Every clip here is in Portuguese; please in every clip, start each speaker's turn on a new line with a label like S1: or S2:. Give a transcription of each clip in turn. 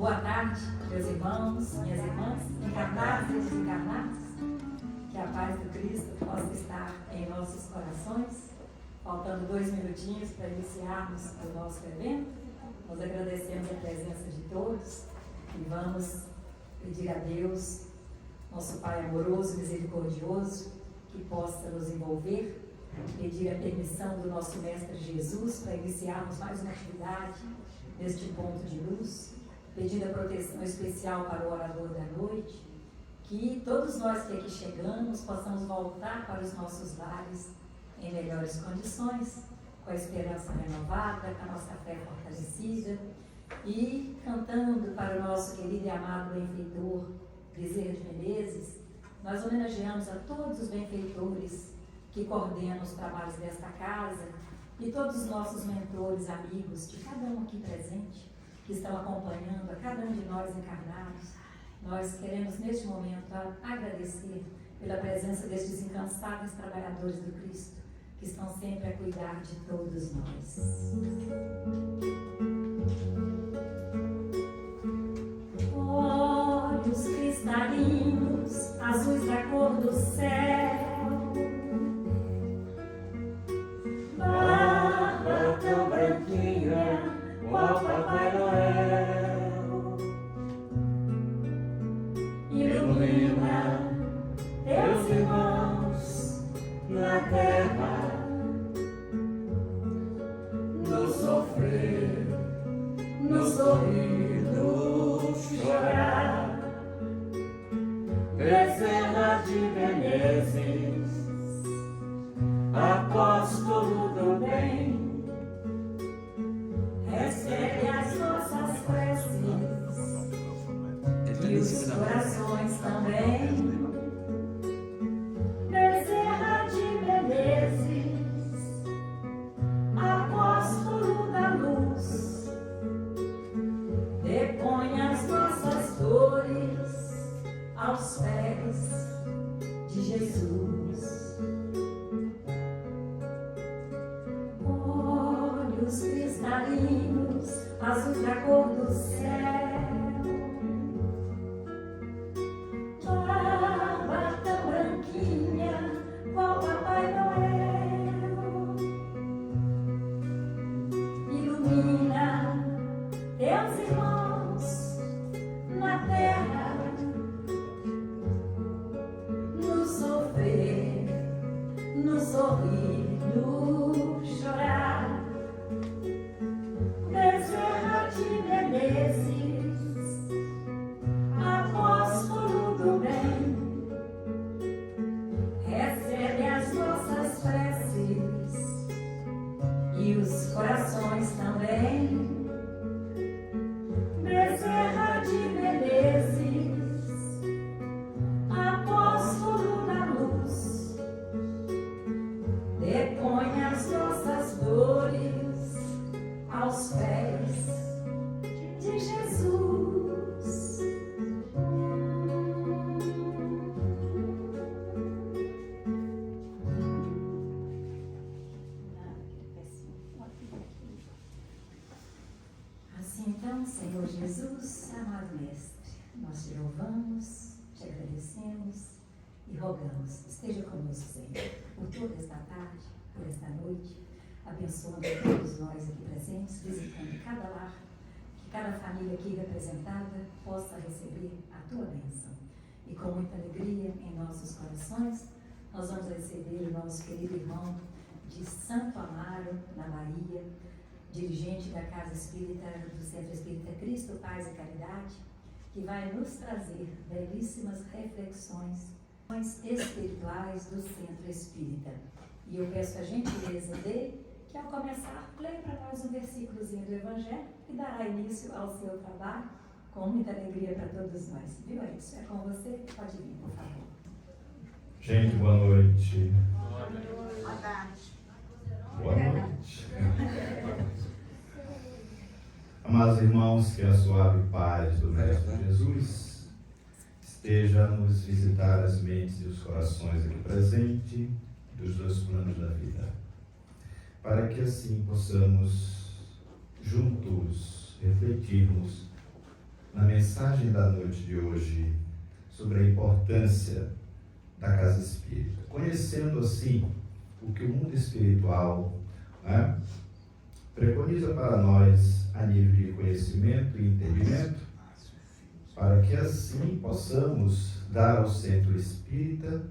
S1: Boa tarde, meus irmãos, minhas irmãs, encarnados e desencarnados. Que a paz do Cristo possa estar em nossos corações. Faltando 2 minutinhos para iniciarmos o nosso evento, nós agradecemos a presença de todos e vamos pedir a Deus, nosso Pai amoroso, misericordioso, que possa nos envolver, pedir a permissão do nosso Mestre Jesus para iniciarmos mais uma atividade neste ponto de luz, pedindo a proteção especial para o orador da noite, que todos nós que aqui chegamos possamos voltar para os nossos lares em melhores condições, com a esperança renovada, com a nossa fé fortalecida e cantando para o nosso querido e amado benfeitor Bezerra de Menezes. Nós homenageamos a todos os benfeitores que coordenam os trabalhos desta casa e todos os nossos mentores, amigos, de cada um aqui presente, que estão acompanhando a cada um de nós encarnados. Nós queremos, neste momento, agradecer pela presença destes incansáveis trabalhadores do Cristo, que estão sempre a cuidar de todos nós. Olhos cristalinos, azuis da cor do céu,
S2: barba tão branquinha, qual Papai Noel, ilumina teus irmãos na terra, no sofrer, no sorrir, no chorar. Bezerra de Menezes, apóstolo do bem, recebe as nossas preces e os corações também. Bezerra de Menezes, apóstolo da luz, depõe as nossas dores aos pés de Jesus. Olhos cristalinos, azuis da cor do céu, barba tão branquinha, qual Papai Noel, ilumina teus irmãos na terra, no sofrer, no sorrir, no chorar. Bezerra de Menezes, apóstolo do bem, recebe as nossas preces e os corações também. Bezerra de Menezes, apóstolo da luz, depõe as nossas dores aos pés de Jesus. Assim então, Senhor Jesus, amado Mestre, nós te louvamos, te agradecemos e rogamos, esteja conosco, Senhor, por toda esta tarde, por esta noite, abençoando a todos nós aqui presentes, visitando cada lar, que cada família aqui representada possa receber a tua bênção. E com muita alegria em nossos corações, nós vamos receber o nosso querido irmão de Santo Amaro, na Bahia, dirigente da Casa Espírita, do Centro Espírita Cristo, Paz e Caridade, que vai nos trazer belíssimas reflexões espirituais do Centro Espírita. E eu peço a gentileza dele, que ao começar, leia para nós um versículozinho do Evangelho e dará início ao seu trabalho, com muita alegria para todos nós. Viu, Edson? É com você? Pode vir, por favor.
S3: Gente, boa noite.
S1: Boa tarde.
S3: Boa noite. Amados irmãos, que a suave paz do Mestre Jesus esteja a nos visitar as mentes e os corações aqui presentes dos dois planos da vida, para que assim possamos juntos refletirmos na mensagem da noite de hoje sobre a importância da casa espírita, conhecendo assim o que o mundo espiritual, né, preconiza para nós a nível de conhecimento e entendimento, para que assim possamos dar ao centro espírita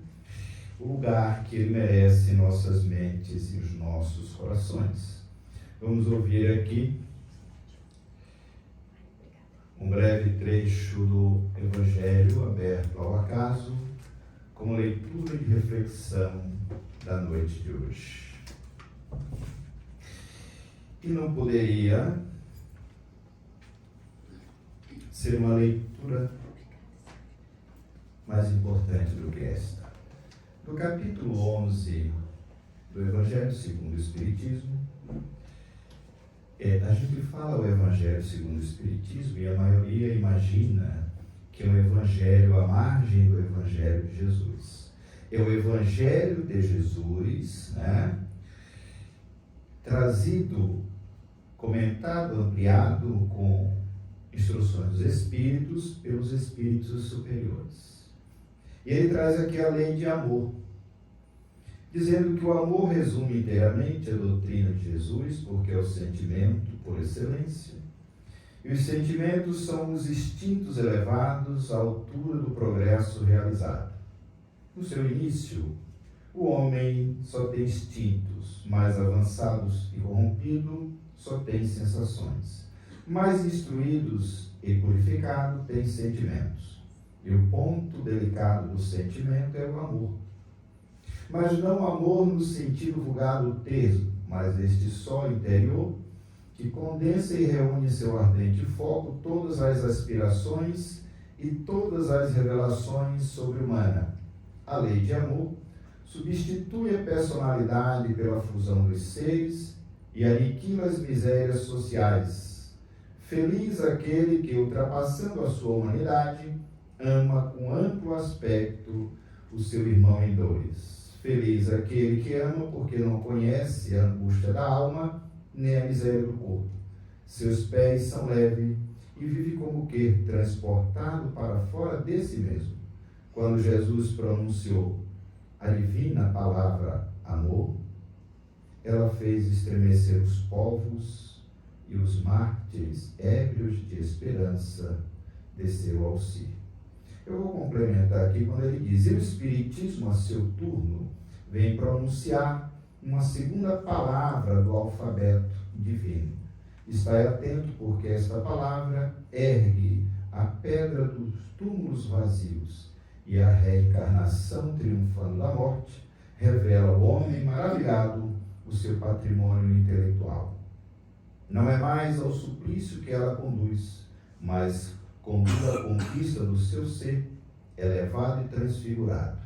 S3: o lugar que ele merece em nossas mentes e os nossos corações. Vamos ouvir aqui um breve trecho do Evangelho aberto ao acaso, como leitura e reflexão da noite de hoje. E não poderia ser uma leitura mais importante do que esta. No capítulo 11 do Evangelho segundo o Espiritismo, a gente fala o Evangelho segundo o Espiritismo e a maioria imagina que é um Evangelho à margem do Evangelho de Jesus. É o Evangelho de Jesus, né, trazido, comentado, ampliado com instruções dos Espíritos pelos Espíritos superiores. E ele traz aqui a lei de amor, dizendo que o amor resume inteiramente a doutrina de Jesus, porque é o sentimento por excelência. E os sentimentos são os instintos elevados à altura do progresso realizado. No seu início, o homem só tem instintos, mais avançados e corrompido só tem sensações. Mais instruídos e purificados têm sentimentos. E o ponto delicado do sentimento é o amor. Mas não amor no sentido vulgar do termo, mas este sol interior que condensa e reúne em seu ardente foco todas as aspirações e todas as revelações sobre-humana. A lei de amor substitui a personalidade pela fusão dos seres e aniquila as misérias sociais. Feliz aquele que, ultrapassando a sua humanidade, ama com amplo aspecto o seu irmão em dores. Feliz aquele que ama porque não conhece a angústia da alma nem a miséria do corpo. Seus pés são leves e vive como que transportado para fora de si mesmo. Quando Jesus pronunciou a divina palavra amor, ela fez estremecer os povos e os mártires ébrios de esperança desceu ao auxílio. Eu vou complementar aqui quando ele diz: e o Espiritismo, a seu turno, vem pronunciar uma segunda palavra do alfabeto divino. Estai atento, porque esta palavra ergue a pedra dos túmulos vazios e a reencarnação triunfando da morte revela ao homem maravilhado o seu patrimônio intelectual. Não é mais ao suplício que ela conduz, mas conduz à conquista do seu ser, elevado e transfigurado.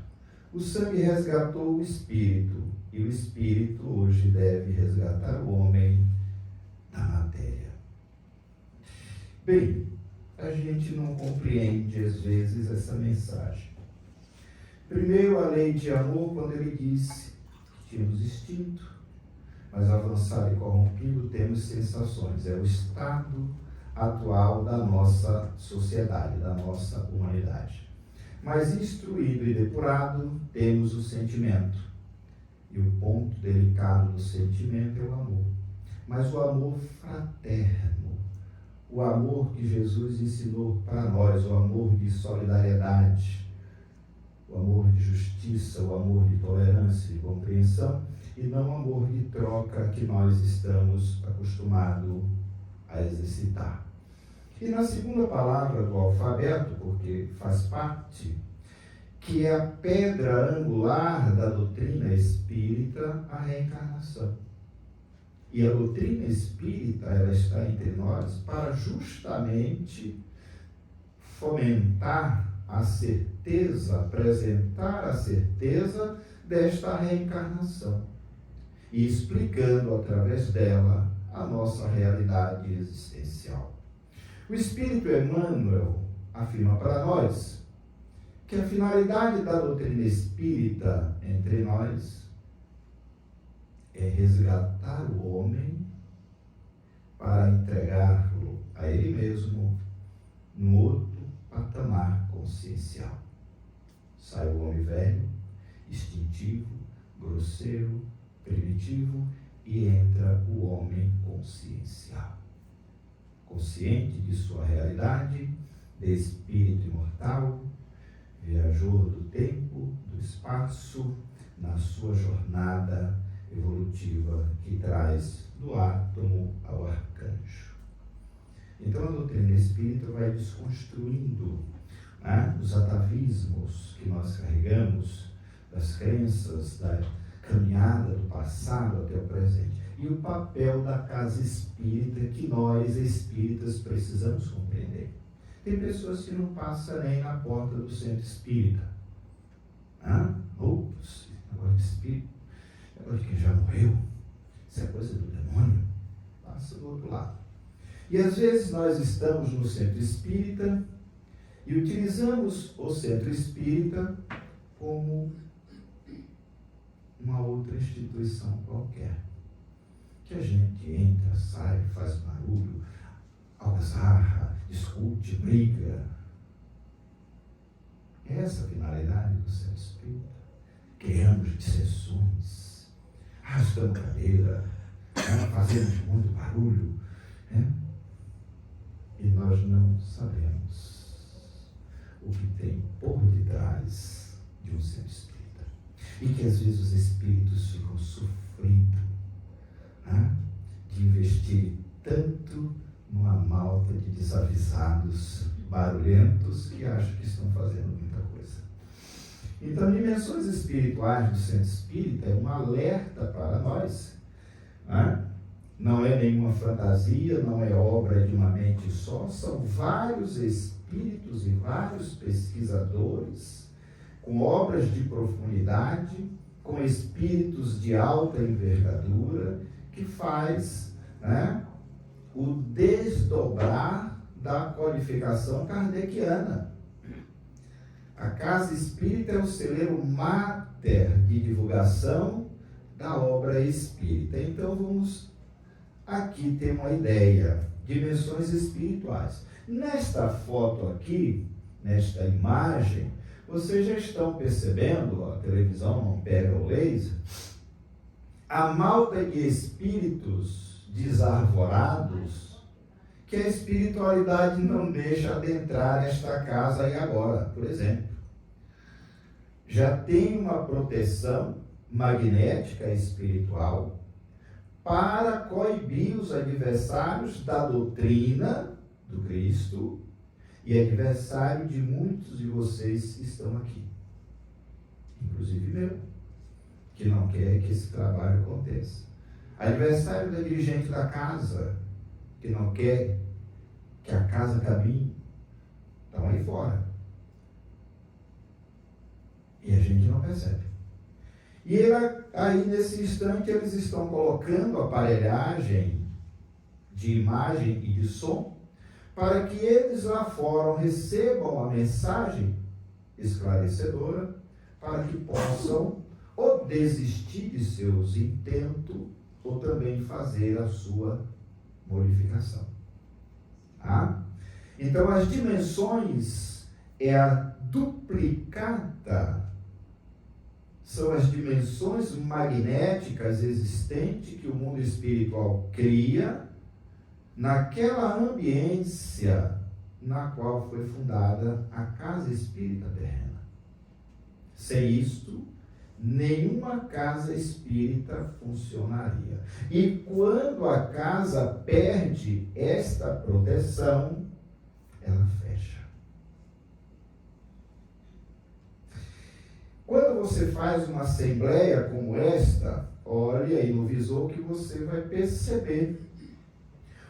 S3: O sangue resgatou o espírito, e o espírito hoje deve resgatar o homem da matéria. Bem, a gente não compreende às vezes essa mensagem. Primeiro, a lei de amor, quando ele disse que tínhamos instinto, mas avançado e corrompido temos sensações. É o estado atual da nossa sociedade, da nossa humanidade. Mas instruído e depurado, temos o sentimento. E o ponto delicado do sentimento é o amor. Mas o amor fraterno, o amor que Jesus ensinou para nós, o amor de solidariedade, o amor de justiça, o amor de tolerância e compreensão, e não o amor de troca que nós estamos acostumados a exercitar. E na segunda palavra do alfabeto, porque faz parte, que é a pedra angular da doutrina espírita, a reencarnação. E a doutrina espírita, ela está entre nós para justamente fomentar a certeza, apresentar a certeza desta reencarnação e explicando através dela a nossa realidade existencial. O Espírito Emmanuel afirma para nós que a finalidade da doutrina espírita entre nós é resgatar o homem para entregá-lo a ele mesmo num outro patamar consciencial. Sai o homem velho, instintivo, grosseiro, primitivo, e entra o homem consciencial. Consciente de sua realidade, de espírito imortal, viajor do tempo, do espaço, na sua jornada evolutiva que traz do átomo ao arcanjo. Então a doutrina espírita vai desconstruindo os atavismos que nós carregamos, das crenças, da caminhada do passado até o presente, e o papel da casa espírita que nós espíritas precisamos compreender. Tem pessoas que não passam nem na porta do centro espírita. Ops, negócio de espírito, negócio de quem já morreu, isso é coisa do demônio. Passa do outro lado. E às vezes nós estamos no centro espírita e utilizamos o centro espírita como uma outra instituição qualquer. Que a gente entra, sai, faz barulho, algazarra, discute, briga. Essa é a finalidade do centro espírita. Criamos dissensões, arrastamos cadeira, fazemos muito barulho, e nós não sabemos o que tem por detrás de um centro espírita. E que às vezes os espíritos ficam sofridos de investir tanto numa malta de desavisados, barulhentos, que acham que estão fazendo muita coisa. Então, dimensões espirituais do centro espírita é um alerta para nós. Não é nenhuma fantasia, não é obra de uma mente só, são vários espíritos e vários pesquisadores com obras de profundidade, com espíritos de alta envergadura, que faz o desdobrar da qualificação kardeciana. A casa espírita é o celeiro máter de divulgação da obra espírita. Então vamos aqui ter uma ideia, dimensões espirituais. Nesta foto aqui, nesta imagem, vocês já estão percebendo, a televisão não pega o laser, a malta de espíritos desarvorados que a espiritualidade não deixa adentrar esta casa e agora, por exemplo. Já tem uma proteção magnética espiritual para coibir os adversários da doutrina do Cristo e adversário de muitos de vocês que estão aqui, inclusive meu, que não quer que esse trabalho aconteça. Adversário da dirigente da casa, que não quer que a casa caminhe, estão aí fora. E a gente não percebe. E aí, nesse instante, eles estão colocando aparelhagem de imagem e de som para que eles lá fora recebam a mensagem esclarecedora para que possam ou desistir de seus intentos ou também fazer a sua modificação. Então, as dimensões é a duplicata, são as dimensões magnéticas existentes que o mundo espiritual cria naquela ambiência na qual foi fundada a casa espírita terrena. Sem isto, nenhuma casa espírita funcionaria. E quando a casa perde esta proteção, ela fecha. Quando você faz uma assembleia como esta, olhe aí no visor que você vai perceber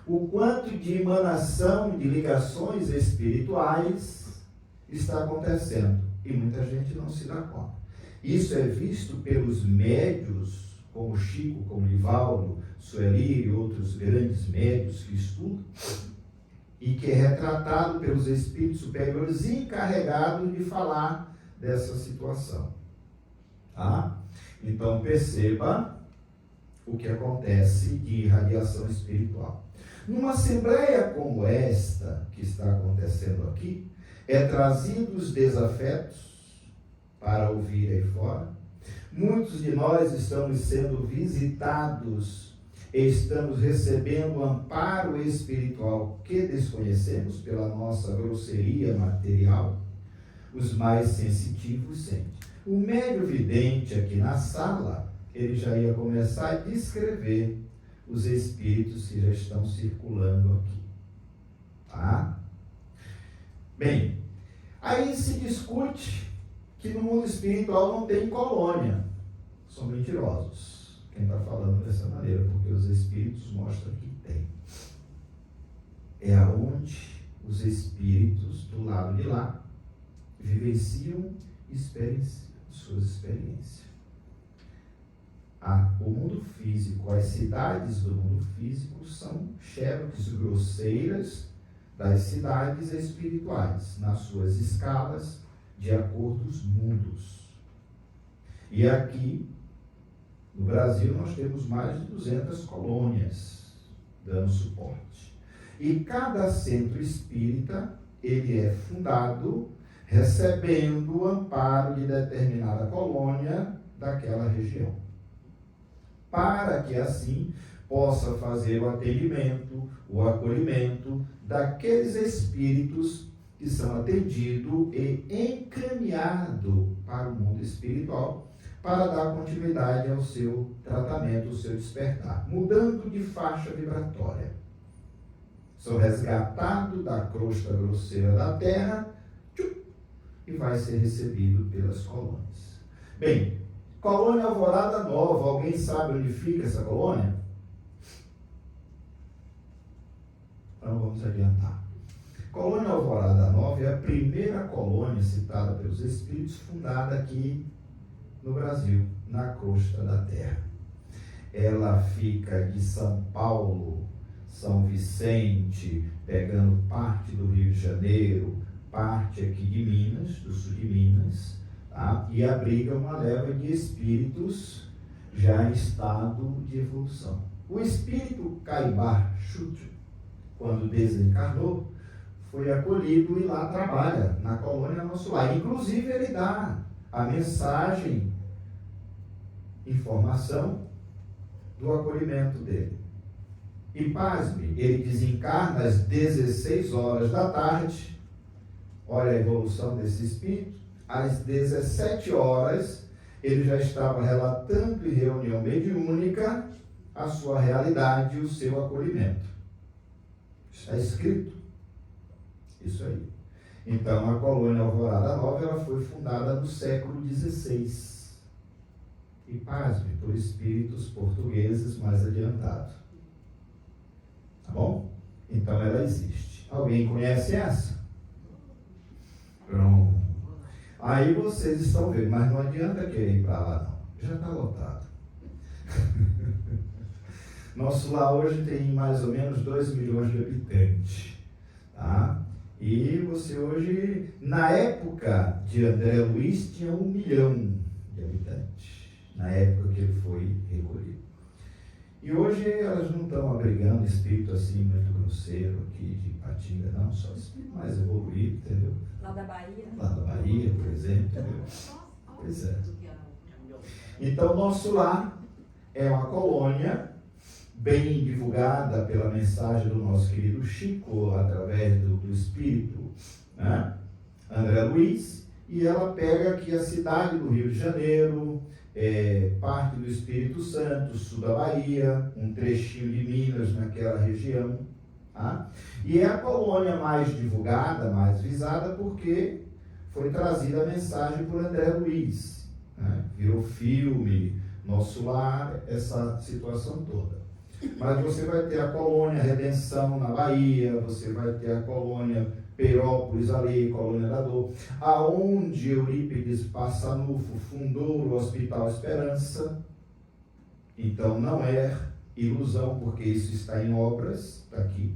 S3: o quanto de emanação de ligações espirituais está acontecendo. E muita gente não se dá conta. Isso é visto pelos médios, como Chico, como Nivaldo, Sueli e outros grandes médios que estudam, e que é retratado pelos espíritos superiores encarregados de falar dessa situação. Então perceba o que acontece de irradiação espiritual. Numa assembleia como esta, que está acontecendo aqui, é trazido os desafetos para ouvir aí fora. Muitos de nós estamos sendo visitados e estamos recebendo o amparo espiritual que desconhecemos pela nossa grosseria material. Os mais sensitivos sentem. O médio vidente aqui na sala, ele já ia começar a descrever os espíritos que já estão circulando aqui. Tá? Bem, aí se discute que no mundo espiritual não tem colônia. São mentirosos. Quem está falando dessa maneira, porque os espíritos mostram que tem. É aonde os espíritos do lado de lá vivenciam suas experiências. O mundo físico, as cidades do mundo físico são xerox grosseiras das cidades espirituais, nas suas escalas, de acordo com os mundos. E aqui, no Brasil, nós temos mais de 200 colônias dando suporte. E cada centro espírita, ele é fundado recebendo o amparo de determinada colônia daquela região, para que assim possa fazer o atendimento, o acolhimento daqueles espíritos que são atendidos e encaminhados para o mundo espiritual, para dar continuidade ao seu tratamento, ao seu despertar, mudando de faixa vibratória. São resgatados da crosta grosseira da Terra e vai ser recebido pelas colônias. Bem, colônia Alvorada Nova, alguém sabe onde fica essa colônia? Então vamos adiantar. Colônia Alvorada Nova é a primeira colônia citada pelos espíritos fundada aqui no Brasil, na crosta da Terra. Ela fica de São Paulo, São Vicente, pegando parte do Rio de Janeiro, parte aqui de Minas, do sul de Minas, tá? E abriga uma leva de espíritos já em estado de evolução. O espírito Caibar Chutre, quando desencarnou, foi acolhido e lá trabalha, na colônia Nosso Lar. Inclusive ele dá a mensagem, informação do acolhimento dele. E pasme, ele desencarna às 16 horas da tarde. Olha a evolução desse espírito. Às 17 horas, ele já estava relatando em reunião mediúnica a sua realidade e o seu acolhimento. Está escrito isso aí. Então, a colônia Alvorada Nova ela foi fundada no século XVI. E pasme, por espíritos portugueses mais adiantados. Tá bom? Então, ela existe. Alguém conhece essa? Pronto. Aí vocês estão vendo, mas não adianta querer ir para lá não, já está lotado. Nosso lar hoje tem mais ou menos 2 milhões de habitantes, tá? E você hoje, na época de André Luiz, tinha 1 milhão de habitantes, na época que ele foi recolhido. E hoje elas não estão abrigando espírito assim muito grosseiro aqui de Ipatinga, não, só espírito mais evoluído, entendeu?
S1: Lá da Bahia.
S3: Lá da Bahia, por exemplo, entendeu? Pois é. Então, Nosso Lar é uma colônia bem divulgada pela mensagem do nosso querido Chico, através do espírito, né? André Luiz, e ela pega aqui a cidade do Rio de Janeiro, parte do Espírito Santo, sul da Bahia, um trechinho de Minas naquela região, tá? E é a colônia mais divulgada, mais visada, porque foi trazida a mensagem por André Luiz, né? Virou filme, Nosso Lar, essa situação toda. Mas você vai ter a colônia Redenção na Bahia, você vai ter a colônia Perópolis ali, colônia da Dor, aonde Eurípides Passanufo fundou o Hospital Esperança. Então não é ilusão, porque isso está em obras, está aqui,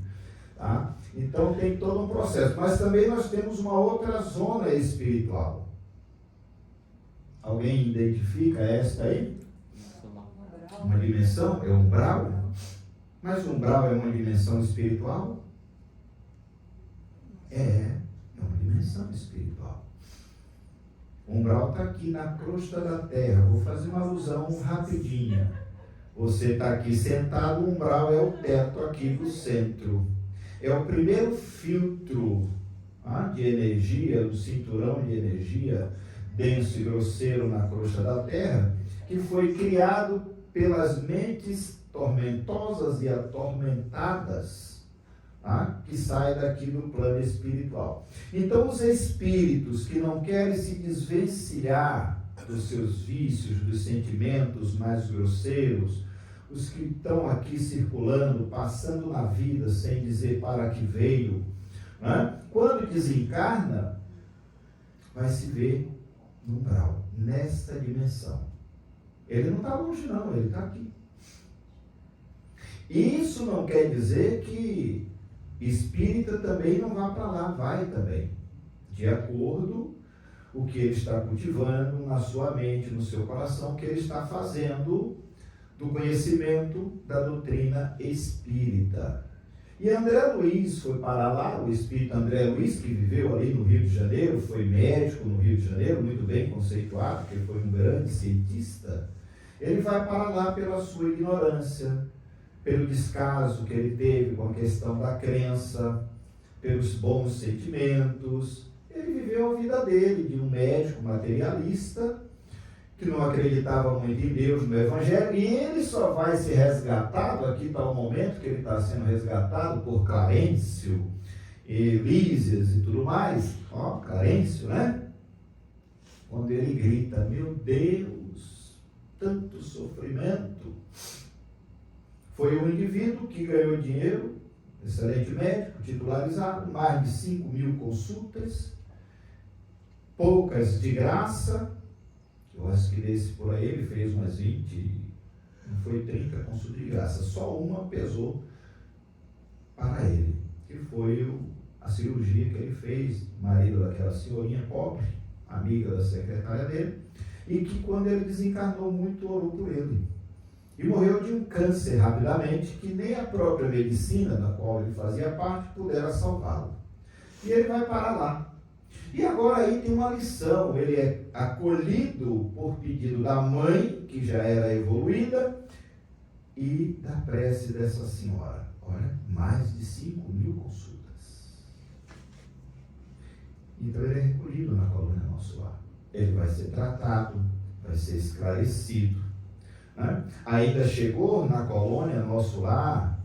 S3: tá? Então tem todo um processo, mas também nós temos uma outra zona espiritual. Alguém identifica esta aí? Uma dimensão? É umbral? Mas o umbral é uma dimensão espiritual? É uma dimensão espiritual. O umbral está aqui na crosta da terra. Vou fazer uma alusão rapidinha. Você está aqui sentado, o umbral é o teto aqui do centro. É o primeiro filtro de energia, do cinturão de energia denso e grosseiro na crosta da terra, que foi criado pelas mentes tormentosas e atormentadas, que saem daqui do plano espiritual. Então, os espíritos que não querem se desvencilhar dos seus vícios, dos sentimentos mais grosseiros, os que estão aqui circulando, passando na vida sem dizer para que veio, quando desencarna, vai se ver no umbral, nesta dimensão. Ele não está longe não, ele está aqui. Isso não quer dizer que espírita também não vá para lá, vai também, de acordo com o que ele está cultivando na sua mente, no seu coração, que ele está fazendo do conhecimento da doutrina espírita. E André Luiz foi para lá, o espírito André Luiz, que viveu ali no Rio de Janeiro, foi médico no Rio de Janeiro, muito bem conceituado, porque foi um grande cientista. Ele vai para lá pela sua ignorância, pelo descaso que ele teve com a questão da crença, pelos bons sentimentos. Ele viveu a vida dele de um médico materialista, que não acreditava muito em Deus, no Evangelho, e ele só vai ser resgatado, aqui está o momento que ele está sendo resgatado por Clarencio, Lísias e tudo mais, Clarencio, né? Quando ele grita, meu Deus, tanto sofrimento. Foi um indivíduo que ganhou dinheiro, excelente médico, titularizado, mais de 5.000 consultas, poucas de graça. Eu acho que desse por aí ele fez umas 20, não foi 30 consultas de graça, só uma pesou para ele, que foi a cirurgia que ele fez, marido daquela senhorinha pobre, amiga da secretária dele, e que quando ele desencarnou, muito orou por ele. E morreu de um câncer rapidamente, que nem a própria medicina, da qual ele fazia parte, pudera salvá-lo. E ele vai para lá. E agora aí tem uma lição, ele é acolhido por pedido da mãe, que já era evoluída, e da prece dessa senhora. Olha, mais de 5.000 consultas. Então ele é recolhido na colônia Nosso Lar. Ele vai ser tratado, vai ser esclarecido. Ainda chegou na colônia Nosso Lar,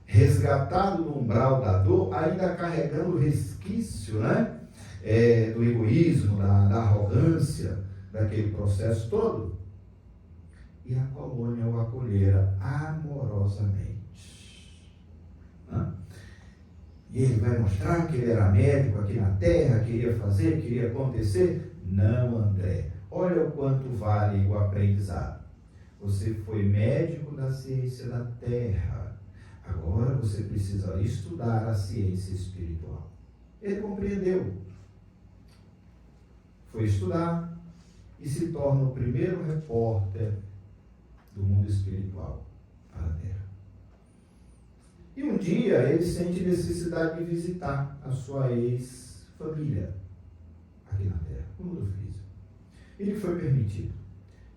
S3: resgatado do umbral da dor, ainda carregando resquício, do egoísmo, da arrogância, daquele processo todo. E a colônia o acolhera amorosamente. E ele vai mostrar que ele era médico aqui na Terra, queria fazer, queria acontecer. Não, André, olha o quanto vale o aprendizado. Você foi médico da ciência da Terra. Agora você precisa estudar a ciência espiritual. Ele compreendeu. Foi estudar e se torna o primeiro repórter do mundo espiritual para a Terra. E um dia ele sente necessidade de visitar a sua ex-família aqui na Terra, no mundo físico. Ele foi permitido.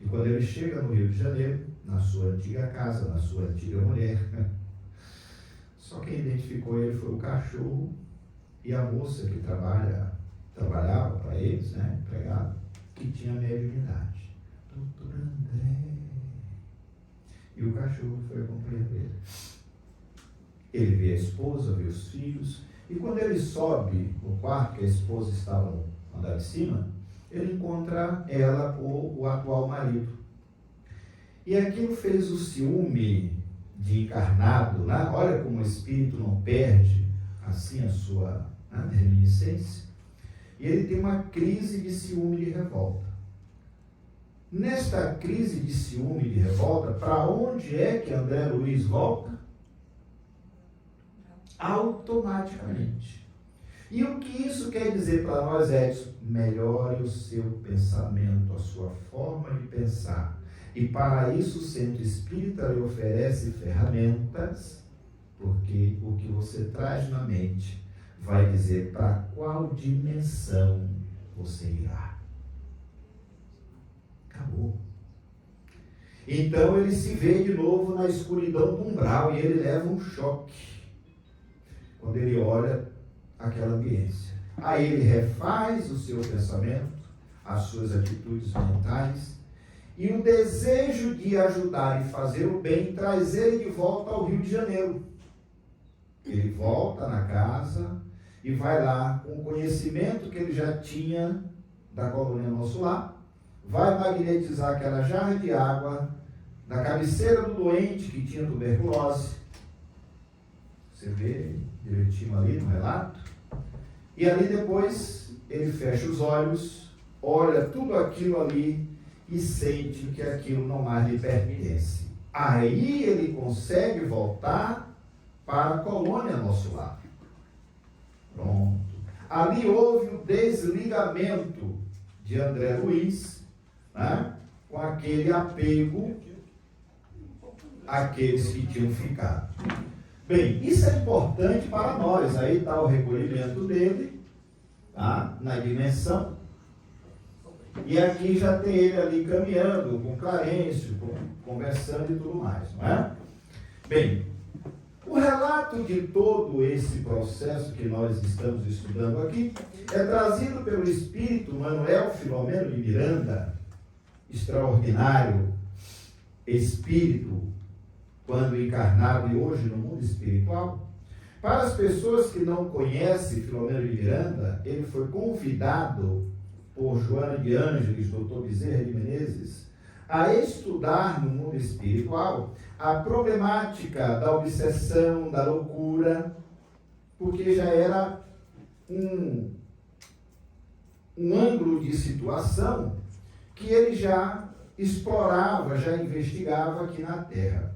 S3: E quando ele chega no Rio de Janeiro, na sua antiga casa, na sua antiga mulher, só quem identificou ele foi o cachorro e a moça que trabalhava para eles, empregado, que tinha mediunidade. Doutor André. E o cachorro foi acompanhar ele. Ele vê a esposa, vê os filhos, e quando ele sobe no quarto, que a esposa estava no andar de cima, ele encontra ela ou o atual marido. E aquilo fez o ciúme de encarnado, olha como o espírito não perde assim a sua reminiscência. E ele tem uma crise de ciúme e de revolta. Nesta crise de ciúme e de revolta, para onde é que André Luiz volta? Automaticamente. E o que isso quer dizer para nós, Edson? Melhore o seu pensamento, a sua forma de pensar. E para isso o centro espírita lhe oferece ferramentas, porque o que você traz na mente vai dizer para qual dimensão você irá. Acabou. Então ele se vê de novo na escuridão do umbral e ele leva um choque quando ele olha aquela ambiência. Aí ele refaz o seu pensamento, as suas atitudes mentais, e o desejo de ajudar e fazer o bem traz ele de volta ao Rio de Janeiro. Ele volta na casa e vai lá com o conhecimento que ele já tinha da colônia Nosso Lar, vai magnetizar aquela jarra de água na cabeceira do doente que tinha tuberculose. Você vê direitinho ali no relato. E ali depois ele fecha os olhos, olha tudo aquilo ali e sente que aquilo não mais lhe pertence. Aí ele consegue voltar para a colônia Nosso Lar. Pronto. Ali houve o desligamento de André Luiz, né, com aquele apego àqueles que tinham ficado. Bem, isso é importante para nós. Aí está o recolhimento dele, tá, na dimensão. E aqui já tem ele ali caminhando com Clarencio, conversando e tudo mais, não é? Bem, o relato de todo esse processo que nós estamos estudando aqui é trazido pelo espírito Manuel Filomeno de Miranda, extraordinário espírito, quando encarnado e hoje no mundo espiritual. Para as pessoas que não conhecem Filomeno de Miranda, ele foi convidado por Joana de Ângeles, Dr. Bezerra de Menezes, a estudar no mundo espiritual a problemática da obsessão, da loucura, porque já era um ângulo de situação que ele já explorava, já investigava aqui na Terra.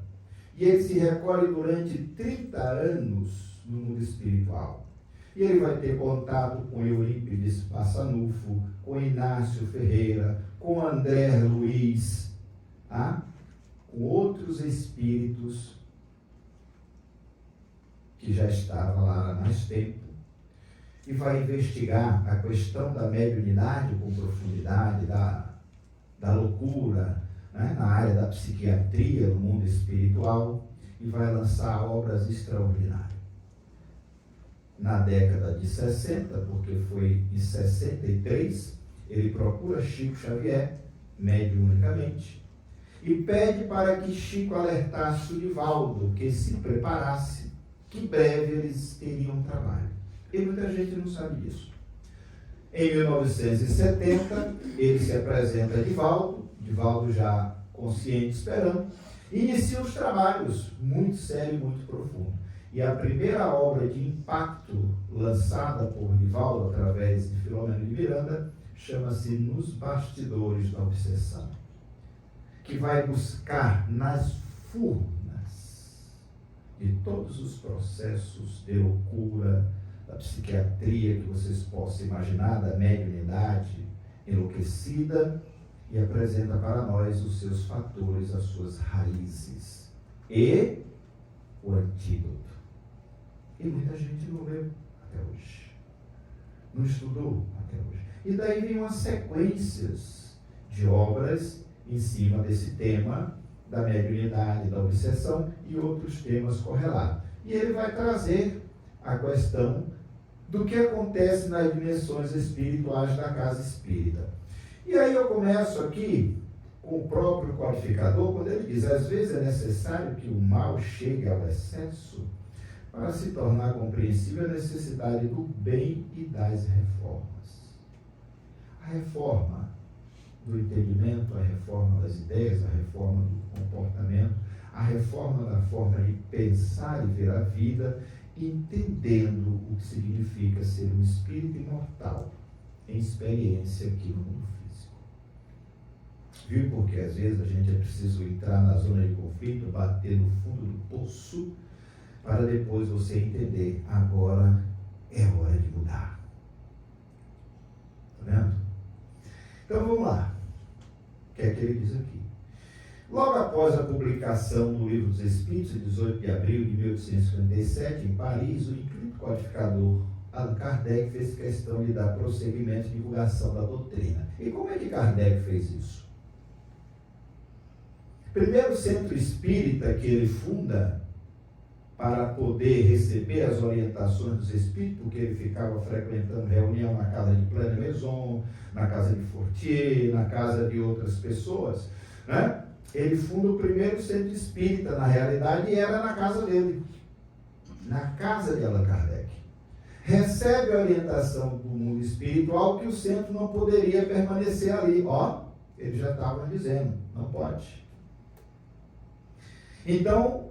S3: E ele se recolhe durante 30 anos no mundo espiritual. E ele vai ter contato com Eurípides Passanufo, com Inácio Ferreira, com André Luiz, tá? Com outros espíritos que já estavam lá há mais tempo. E vai investigar a questão da mediunidade com profundidade, da loucura, né, na área da psiquiatria, no mundo espiritual, e vai lançar obras extraordinárias. Na década de 60, porque foi em 63, ele procura Chico Xavier, mediunicamente, e pede para que Chico alertasse o Divaldo, que se preparasse, que breve eles teriam trabalho. E muita gente não sabe disso. Em 1970, ele se apresenta a Divaldo já consciente, esperando, inicia os trabalhos, muito sério e muito profundo. E a primeira obra de impacto lançada por Divaldo através de Filomeno de Miranda chama-se Nos Bastidores da Obsessão, que vai buscar nas furnas de todos os processos de loucura, da psiquiatria que vocês possam imaginar, da mediunidade enlouquecida, e apresenta para nós os seus fatores, as suas raízes e o antídoto. E muita gente não leu até hoje, não estudou até hoje. E daí vem umas sequências de obras em cima desse tema da mediunidade, da obsessão e outros temas correlatos. E ele vai trazer a questão do que acontece nas dimensões espirituais da casa espírita. E aí eu começo aqui com o próprio codificador, quando ele diz: às vezes é necessário que o mal chegue ao excesso para se tornar compreensível a necessidade do bem e das reformas. A reforma do entendimento, a reforma das ideias, a reforma do comportamento, a reforma da forma de pensar e ver a vida, entendendo o que significa ser um espírito imortal em experiência aqui no mundo físico. Viu? Porque às vezes a gente é preciso entrar na zona de conflito, bater no fundo do poço, para depois você entender: agora é hora de mudar. Está vendo? Então vamos lá. O que é que ele diz aqui? Logo após a publicação do Livro dos Espíritos, em 18 de abril de 1857, em Paris, o incrível codificador Allan Kardec fez questão de dar prosseguimento e divulgação da doutrina. E como é que Kardec fez isso? Primeiro centro espírita que ele funda para poder receber as orientações dos espíritos, porque ele ficava frequentando reunião na casa de Plane Maison, na casa de Fortier, na casa de outras pessoas, né? Ele funda o primeiro centro espírita, na realidade, e era na casa dele, na casa de Allan Kardec. Recebe a orientação do mundo espiritual que o centro não poderia permanecer ali. Eles já estavam dizendo, não pode. Então,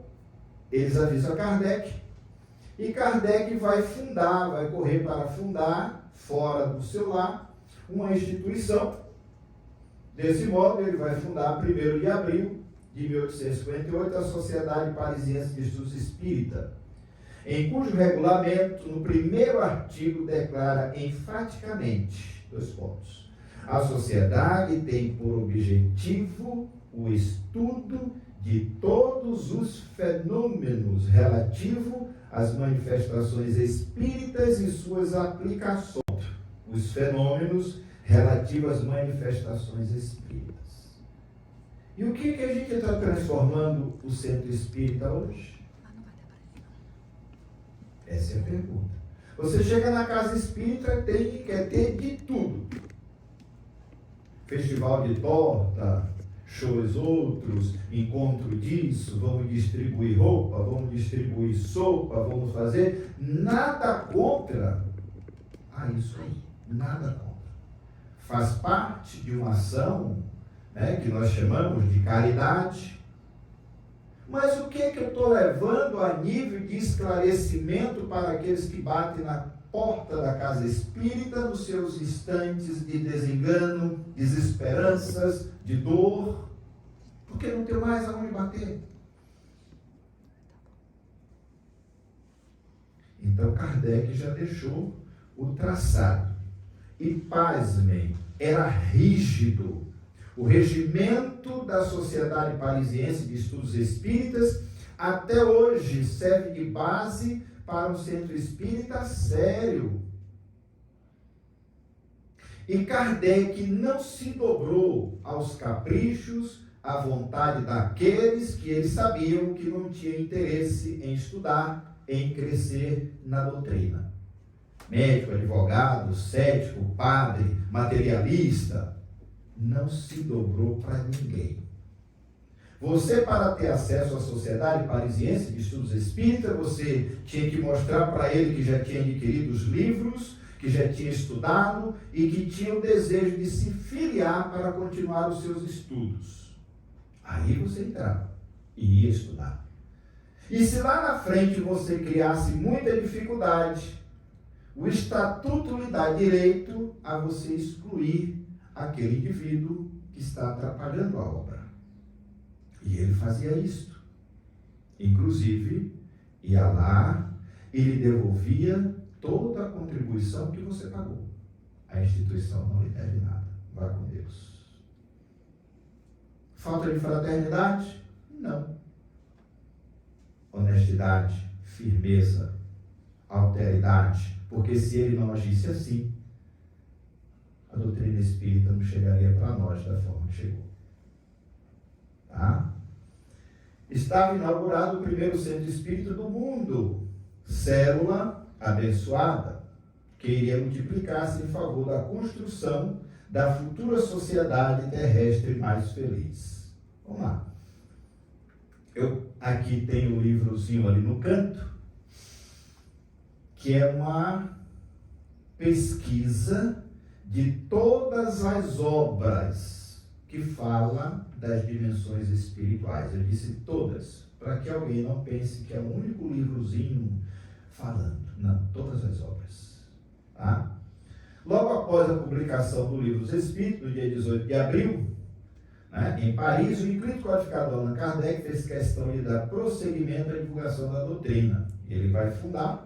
S3: eles avisam a Kardec, e Kardec vai correr para fundar, fora do seu lar, uma instituição. Desse modo, ele vai fundar, 1º de abril de 1858, a Sociedade Parisiense de Estudos Espírita, em cujo regulamento, no primeiro artigo, declara enfaticamente, 2 pontos, a sociedade tem por objetivo o estudo de todos os fenômenos relativos às manifestações espíritas e suas aplicações. Os fenômenos relativos às manifestações espíritas. E o que a gente está transformando o centro espírita hoje? Essa é a pergunta. Você chega na casa espírita e quer ter de tudo. Festival de torta, shows outros, encontro disso, vamos distribuir roupa, vamos distribuir sopa, vamos fazer. Nada contra isso aí. Nada contra. Faz parte de uma ação, né, que nós chamamos de caridade. Mas o que eu estou levando a nível de esclarecimento para aqueles que batem na porta da casa espírita nos seus instantes de desengano, desesperanças, de dor, porque não tem mais aonde bater? Então Kardec já deixou o traçado. E pasmem, era rígido. O regimento da Sociedade Parisiense de Estudos Espíritas até hoje serve de base para um centro espírita sério. E Kardec não se dobrou aos caprichos, à vontade daqueles que eles sabiam que não tinham interesse em estudar, em crescer na doutrina. Médico, advogado, cético, padre, materialista, não se dobrou para ninguém. Você, para ter acesso à Sociedade Parisiense de Estudos Espíritas, você tinha que mostrar para ele que já tinha adquirido os livros, que já tinha estudado e que tinha o desejo de se filiar para continuar os seus estudos. Aí você entrava e ia estudar. E se lá na frente você criasse muita dificuldade, o Estatuto lhe dá direito a você excluir aquele indivíduo que está atrapalhando a obra. E ele fazia isto. Inclusive, ia lá e lhe devolvia toda a contribuição que você pagou. A instituição não lhe deve nada. Vá com Deus. Falta de fraternidade? Não. Honestidade, firmeza, alteridade. Porque se ele não agisse assim, a doutrina espírita não chegaria para nós da forma que chegou. Tá? Estava inaugurado o primeiro centro espírita do mundo, célula abençoada, que iria multiplicar-se em favor da construção da futura sociedade terrestre mais feliz. Vamos lá. Eu aqui tenho um livrozinho ali no canto, que é uma pesquisa de todas as obras que falam das dimensões espirituais. Eu disse todas, para que alguém não pense que é um único livrozinho falando. Não, todas as obras. Tá? Logo após a publicação do Livro dos Espíritos, no dia 18 de abril, né, em Paris, o incrível codificador Allan Kardec fez questão de dar prosseguimento à divulgação da doutrina. Ele vai fundar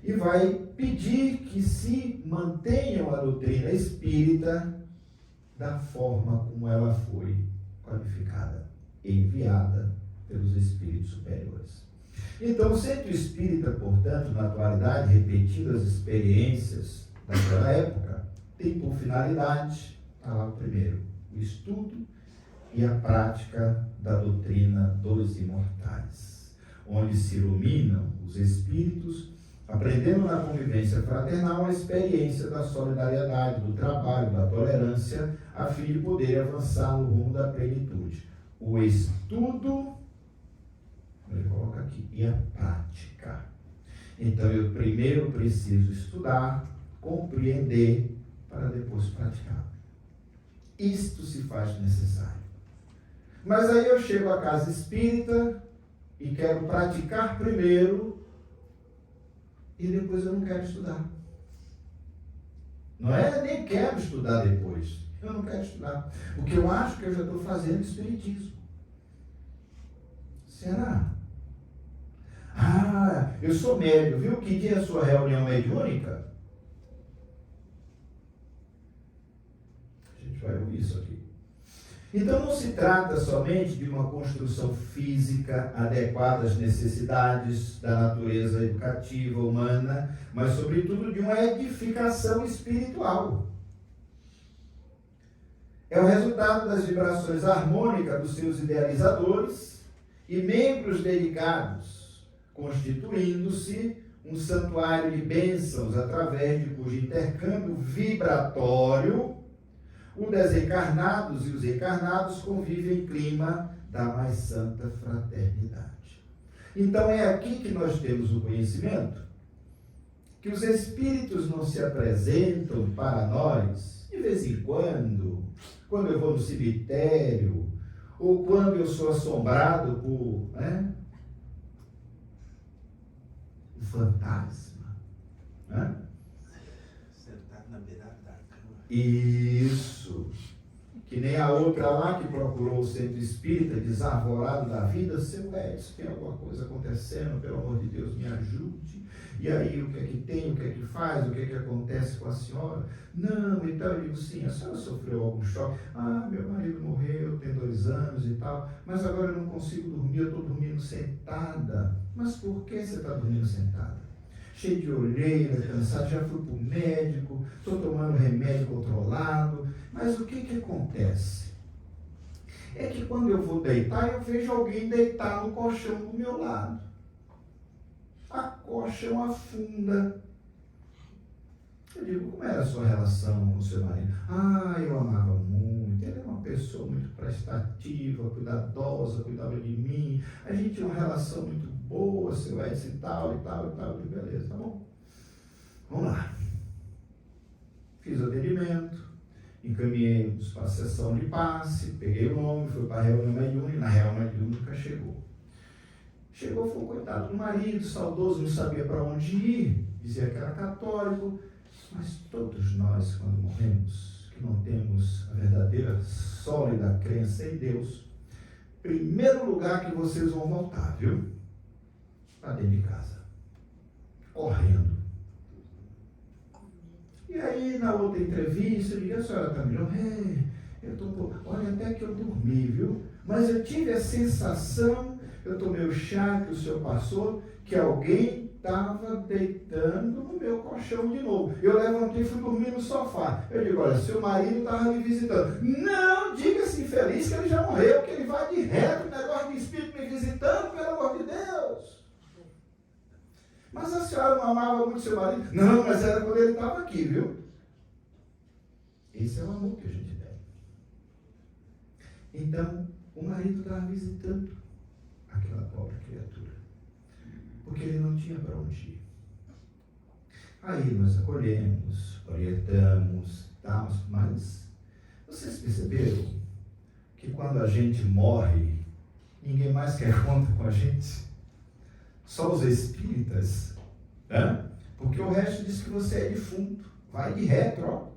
S3: e vai pedir que se mantenham a doutrina espírita da forma como ela foi codificada. enviada pelos espíritos superiores. Então, o centro espírita, portanto, na atualidade, repetindo as experiências daquela época, tem por finalidade, está lá o primeiro, o estudo e a prática da doutrina dos imortais, onde se iluminam os espíritos, aprendendo na convivência fraternal a experiência da solidariedade, do trabalho, da tolerância, a fim de poder avançar no rumo da plenitude. O estudo, ele coloca aqui, e a prática. Então, eu primeiro preciso estudar, compreender, para depois praticar. Isto se faz necessário. Mas aí eu chego à casa espírita e quero praticar primeiro e depois eu não quero estudar. Não é? Nem quero estudar depois. Eu não quero estudar. Porque eu acho que eu já estou fazendo espiritismo. Será? Ah, eu sou médium, viu? Que dia é a sua reunião mediúnica? A gente vai ouvir isso aqui. Então não se trata somente de uma construção física adequada às necessidades da natureza educativa humana, mas sobretudo de uma edificação espiritual. É o resultado das vibrações harmônicas dos seus idealizadores e membros dedicados, constituindo-se um santuário de bênçãos através de cujo intercâmbio vibratório os desencarnados e os encarnados convivem em clima da mais santa fraternidade. Então é aqui que nós temos o conhecimento que os espíritos não se apresentam para nós de vez em quando eu vou no cemitério, ou quando eu sou assombrado por o fantasma.
S4: Sentado na beirada da cama.
S3: Isso. Que nem a outra lá que procurou o centro espírita, desarvorado da vida, seu Edson, tem alguma coisa acontecendo, pelo amor de Deus, me ajude. E aí, o que é que tem, o que é que faz, o que é que acontece com a senhora? Não, então eu digo, sim, a senhora sofreu algum choque. Ah, meu marido morreu, tem 2 anos e tal, mas agora eu não consigo dormir, eu estou dormindo sentada. Mas por que você está dormindo sentada? Cheio de olheira, cansado, já fui para o médico, estou tomando remédio controlado, mas o que acontece? É que quando eu vou deitar, eu vejo alguém deitar no colchão do meu lado. A colchão afunda. Eu digo, como era a sua relação com o seu marido? Ah, eu amava muito, ele era uma pessoa muito prestativa, cuidadosa, cuidava de mim, a gente tinha uma relação muito boa, seu Edson e tal, e tal, e tal, e beleza, tá bom? Vamos lá. Fiz o atendimento, encaminhei-nos para a sessão de passe, peguei o nome, fui para a reunião mediúnica, e na reunião mediúnica chegou. Chegou, foi um coitado do marido, saudoso, não sabia para onde ir, dizia que era católico, mas todos nós, quando morremos, que não temos a verdadeira, sólida crença em Deus, primeiro lugar que vocês vão voltar, viu? Para dentro de casa, correndo. E aí, na outra entrevista, eu digo, a senhora está melhor? Olha, até que eu dormi, viu? Mas eu tive a sensação, eu tomei o chá que o senhor passou, que alguém estava deitando no meu colchão de novo. Eu levantei e fui dormir no sofá. Eu digo, olha, seu marido estava me visitando. Não, diga-se infeliz que ele já morreu, que ele vai de reto, negócio de espírito me visitando, pelo amor de Deus. Mas a senhora não amava muito seu marido? Não, mas era quando ele estava aqui, viu? Esse é o amor que a gente tem. Então, o marido estava visitando aquela pobre criatura, porque ele não tinha para onde ir. Aí nós acolhemos, orientamos, mas vocês perceberam que quando a gente morre, ninguém mais quer conta com a gente? Só os espíritas, né? Porque o resto diz que você é defunto, vai de retro, ó.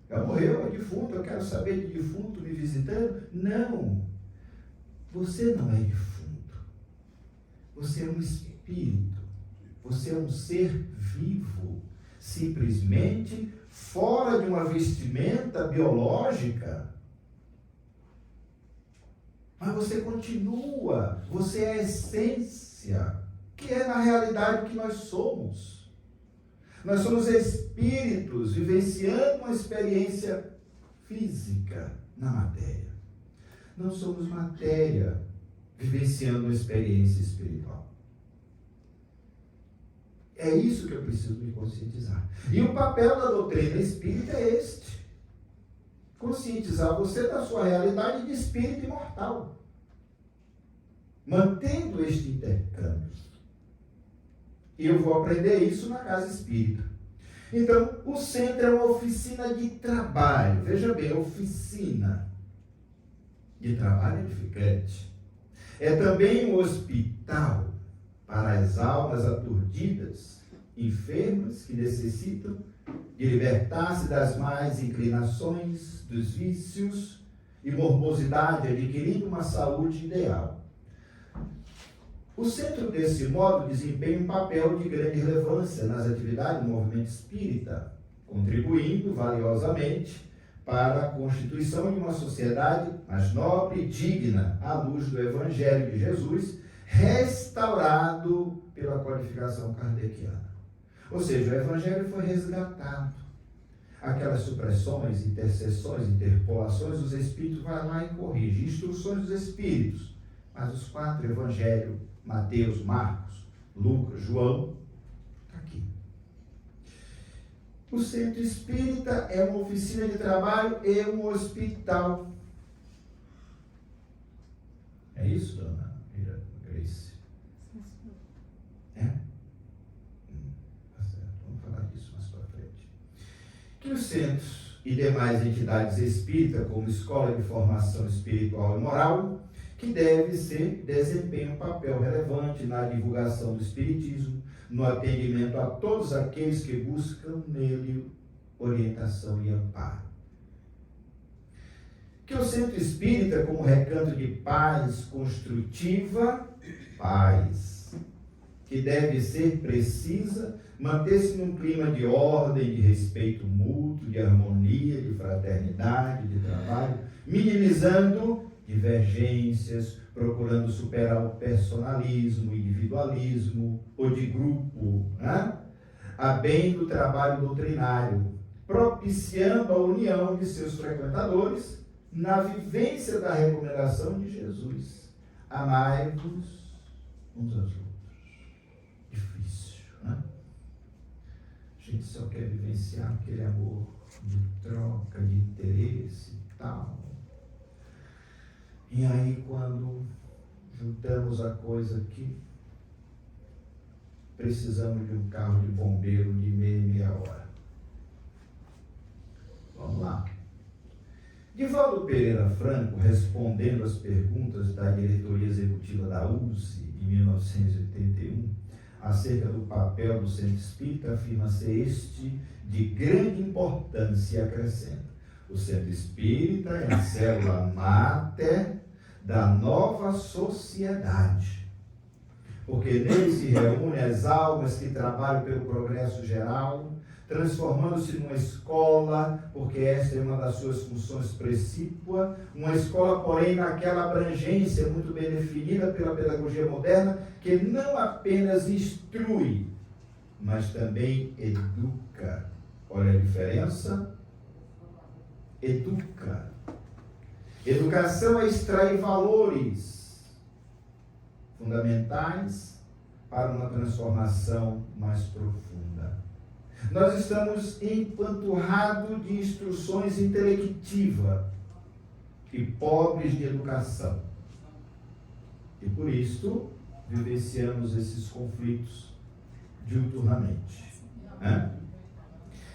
S3: Já morreu, é defunto, eu quero saber de defunto me visitando. Não, você não é defunto, você é um espírito, você é um ser vivo, simplesmente fora de uma vestimenta biológica. Mas você continua, você é a essência, que é na realidade o que nós somos. Nós somos espíritos vivenciando uma experiência física na matéria. Não somos matéria vivenciando uma experiência espiritual. É isso que eu preciso me conscientizar. E o papel da doutrina espírita é este: conscientizar você da sua realidade de espírito imortal, mantendo este intercâmbio. E eu vou aprender isso na casa espírita. Então, o centro é uma oficina de trabalho. Veja bem, oficina de trabalho edificante. É também um hospital para as almas aturdidas, enfermas, que necessitam de libertar-se das más inclinações, dos vícios e morbosidade, adquirindo uma saúde ideal. O centro, desse modo, desempenha um papel de grande relevância nas atividades do movimento espírita, contribuindo valiosamente para a constituição de uma sociedade mais nobre e digna, à luz do Evangelho de Jesus, restaurado pela codificação kardeciana. Ou seja, o Evangelho foi resgatado. Aquelas supressões, intercessões, interpolações, os Espíritos vão lá e corrigem. Instruções dos Espíritos. Mas os 4 Evangelhos, Mateus, Marcos, Lucas, João, está aqui. O centro espírita é uma oficina de trabalho e um hospital. É isso, dona Grace? É? Tá certo. Vamos falar disso mais para frente. Que os centros e demais entidades espíritas, como escola de formação espiritual e moral, que desempenham um papel relevante na divulgação do espiritismo, no atendimento a todos aqueles que buscam nele orientação e amparo. Que o centro espírita, como recanto de paz construtiva, paz, que deve ser precisa, manter-se num clima de ordem, de respeito mútuo, de harmonia, de fraternidade, de trabalho, minimizando divergências, procurando superar o personalismo, o individualismo ou de grupo, né? A bem do trabalho doutrinário, propiciando a união de seus frequentadores na vivência da recomendação de Jesus. Amai-vos uns aos outros. Difícil, né? A gente só quer vivenciar aquele amor de troca, de interesse e tal. E aí, quando juntamos a coisa aqui, precisamos de um carro de bombeiro de meia hora. Vamos lá. Divaldo Pereira Franco, respondendo às perguntas da diretoria executiva da USE em 1981, acerca do papel do centro espírita, afirma ser este de grande importância e acrescenta: o centro espírita é a célula máter da nova sociedade, porque nele se reúnem as almas que trabalham pelo progresso geral, transformando-se numa escola, porque esta é uma das suas funções precípua, uma escola, porém, naquela abrangência muito bem definida pela pedagogia moderna, que não apenas instrui, mas também educa. Olha a diferença? Educa. Educação é extrair valores fundamentais para uma transformação mais profunda. Nós estamos empanturrados de instruções intelectivas e pobres de educação. E por isso, vivenciamos esses conflitos diuturnamente, né?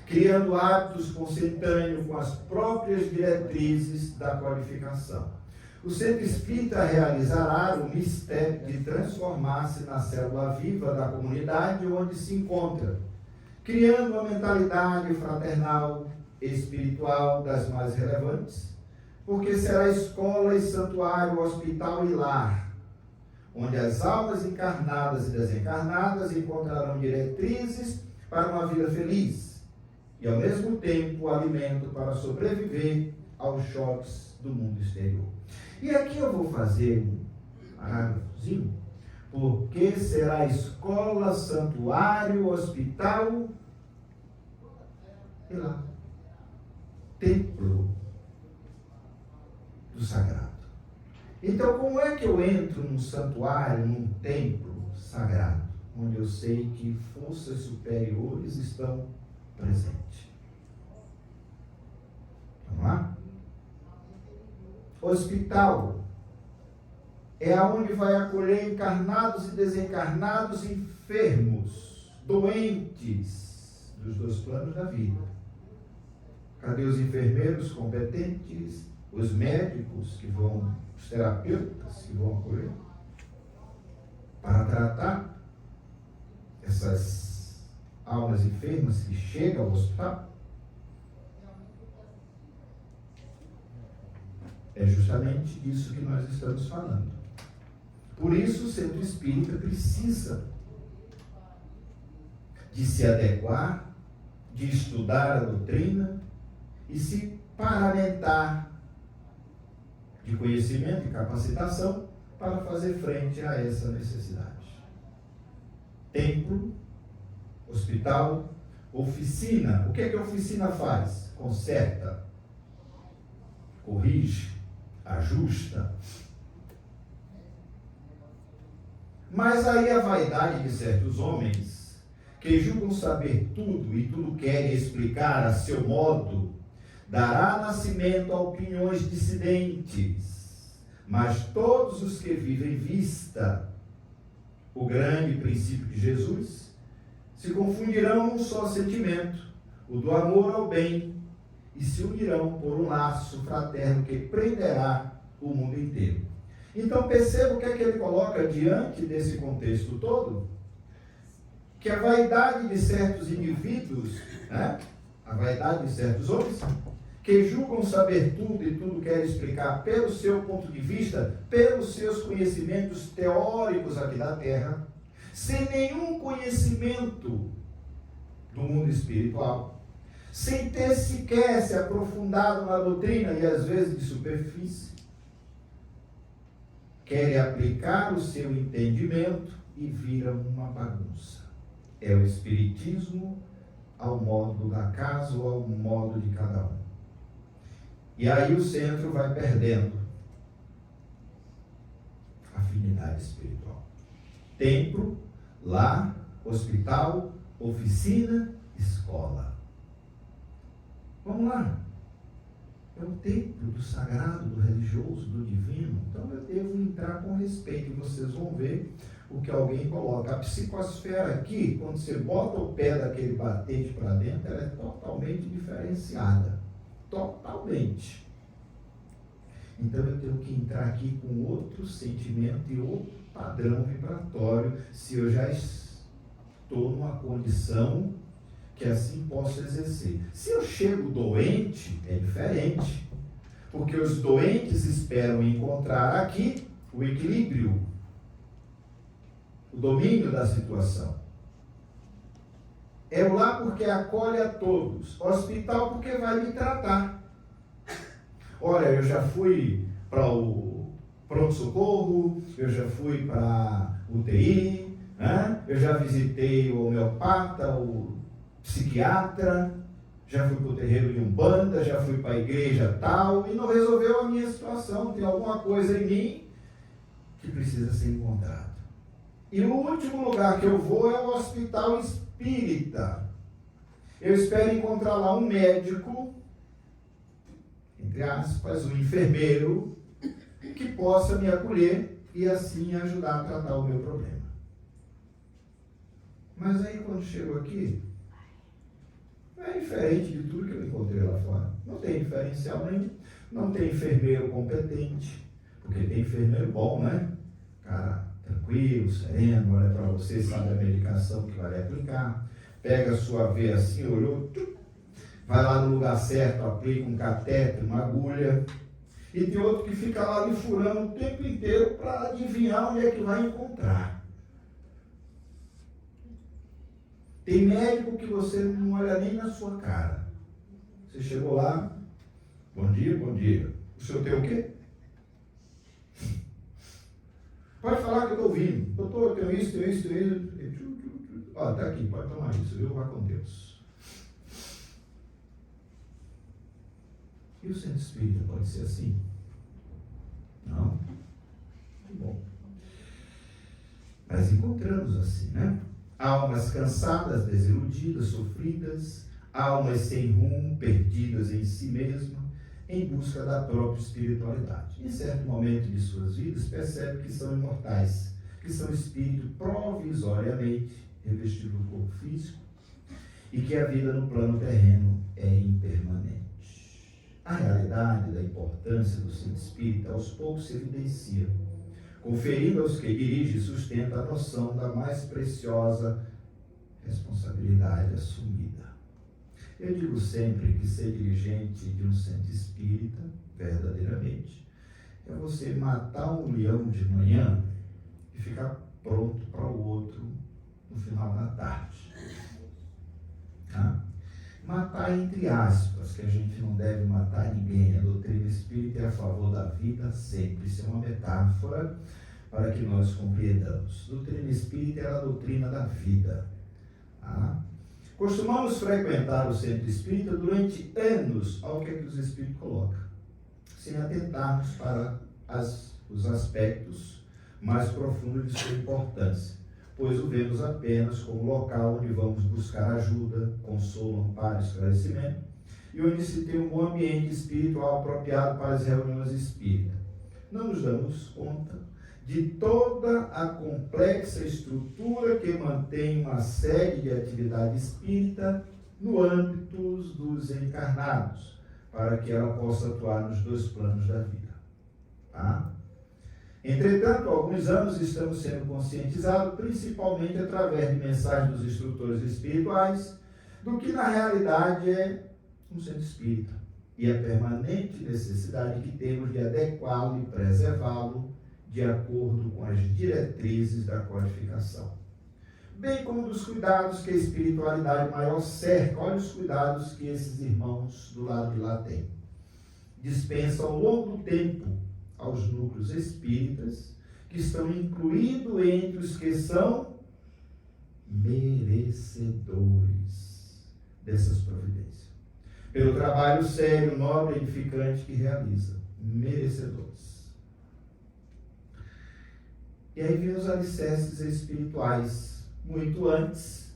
S3: Criando hábitos consentâneos com as próprias diretrizes da codificação. O centro espírita realizará o mistério de transformar-se na célula viva da comunidade onde se encontra, criando uma mentalidade fraternal e espiritual das mais relevantes, porque será escola e santuário, hospital e lar, onde as almas encarnadas e desencarnadas encontrarão diretrizes para uma vida feliz, e ao mesmo tempo alimento para sobreviver aos choques do mundo exterior. E aqui eu vou fazer um parágrafozinho, porque será escola, santuário, hospital e lá, templo do sagrado. Então, como é que eu entro num santuário, num templo sagrado, onde eu sei que forças superiores estão presentes? Vamos lá? Hospital é aonde vai acolher encarnados e desencarnados, enfermos, doentes dos dois planos da vida. Cadê os enfermeiros competentes, os médicos que vão, os terapeutas que vão acolher para tratar essas almas enfermas que chegam ao hospital? É justamente isso que nós estamos falando. Por isso, o centro espírita precisa de se adequar, de estudar a doutrina e se paramentar de conhecimento e capacitação para fazer frente a essa necessidade. Templo, hospital, oficina. O que é que a oficina faz? Conserta, corrige, ajusta. Mas aí a vaidade de certos homens, que julgam saber tudo e tudo querem explicar a seu modo, dará nascimento a opiniões dissidentes. Mas todos os que vivem vista o grande princípio de Jesus se confundirão num só sentimento, o do amor ao bem, e se unirão por um laço fraterno que prenderá o mundo inteiro. Então perceba o que é que ele coloca diante desse contexto todo, que a vaidade de certos indivíduos, a vaidade de certos homens, que julgam saber tudo e tudo querem explicar pelo seu ponto de vista, pelos seus conhecimentos teóricos aqui da Terra, sem nenhum conhecimento do mundo espiritual, sem ter sequer se aprofundado na doutrina e às vezes de superfície, querem aplicar o seu entendimento e viram uma bagunça. É o espiritismo ao modo da casa ou ao modo de cada um. E aí o centro vai perdendo afinidade espiritual. Templo, lar, hospital, oficina, escola. Vamos lá. É o templo do sagrado, do religioso, do divino. Então eu devo entrar com respeito. Vocês vão ver o que alguém coloca. A psicosfera aqui, quando você bota o pé daquele batente para dentro, ela é totalmente diferenciada. Totalmente. Então eu tenho que entrar aqui com outro sentimento e outro padrão vibratório, se eu já estou numa condição que assim posso exercer. Se eu chego doente, é diferente, porque os doentes esperam encontrar aqui o equilíbrio, o domínio da situação. É lá porque acolhe a todos, hospital porque vai me tratar. Olha, eu já fui para o pronto-socorro, eu já fui para a UTI, eu já visitei o homeopata, o psiquiatra, já fui para o terreiro de Umbanda, já fui para a igreja tal, e não resolveu a minha situação. Tem alguma coisa em mim que precisa ser encontrado. E o último lugar que eu vou é o hospital espírita. Eu espero encontrar lá um médico, entre aspas, um enfermeiro, que possa me acolher e assim ajudar a tratar o meu problema. Mas aí quando chego aqui, é diferente de tudo que eu encontrei lá fora. Não tem diferencial nenhum, não tem enfermeiro competente, porque tem enfermeiro bom, né? Cara tranquilo, sereno, olha para você, sabe a medicação que vai aplicar, pega a sua veia assim, olhou, vai lá no lugar certo, aplica um catéter, uma agulha, e tem outro que fica lá lhe furando o tempo inteiro para adivinhar onde é que vai encontrar. Tem médico que você não olha nem na sua cara. Você chegou lá, Bom dia, bom dia. O senhor tem o quê? Pode falar que eu estou ouvindo. Doutor, eu tenho isso, tenho isso, tenho isso. Ó, tá aqui, pode tomar isso, viu? Vá com Deus. E o centro espírita pode ser assim? Não? Que bom. Mas encontramos assim, né? Almas cansadas, desiludidas, sofridas, almas sem rumo, perdidas em si mesmas, em busca da própria espiritualidade. Em certo momento de suas vidas, percebem que são imortais, que são espírito provisoriamente revestido do corpo físico e que a vida no plano terreno é impermanente. A realidade da importância do centro espírita aos poucos se evidencia, conferindo aos que dirige e sustenta a noção da mais preciosa responsabilidade assumida. Eu digo sempre que ser dirigente de um centro espírita, verdadeiramente, é você matar um leão de manhã e ficar pronto para o outro no final da tarde. Tá? Matar entre aspas, que a gente não deve matar ninguém. A doutrina espírita é a favor da vida sempre. Isso é uma metáfora para que nós compreendamos. A doutrina espírita é a doutrina da vida. Tá? Costumamos frequentar o centro espírita durante anos, ao que os espíritos colocam, sem atentarmos para os aspectos mais profundos de sua importância, pois o vemos apenas como local onde vamos buscar ajuda, consolo, amparo, esclarecimento, e onde se tem um bom ambiente espiritual apropriado para as reuniões espíritas. Não nos damos conta de toda a complexa estrutura que mantém uma série de atividade espírita no âmbito dos encarnados, para que ela possa atuar nos dois planos da vida. Tá? Entretanto, há alguns anos estamos sendo conscientizados, principalmente através de mensagens dos instrutores espirituais, do que na realidade é um centro espírita e a permanente necessidade que temos de adequá-lo e preservá-lo de acordo com as diretrizes da codificação, bem como dos cuidados que a espiritualidade maior cerca. Olha os cuidados que esses irmãos do lado de lá têm. Dispensa ao longo do tempo aos núcleos espíritas, que estão incluídos entre os que são merecedores dessas providências, pelo trabalho sério, nobre e edificante que realiza. Merecedores. E aí vem os alicerces espirituais. Muito antes,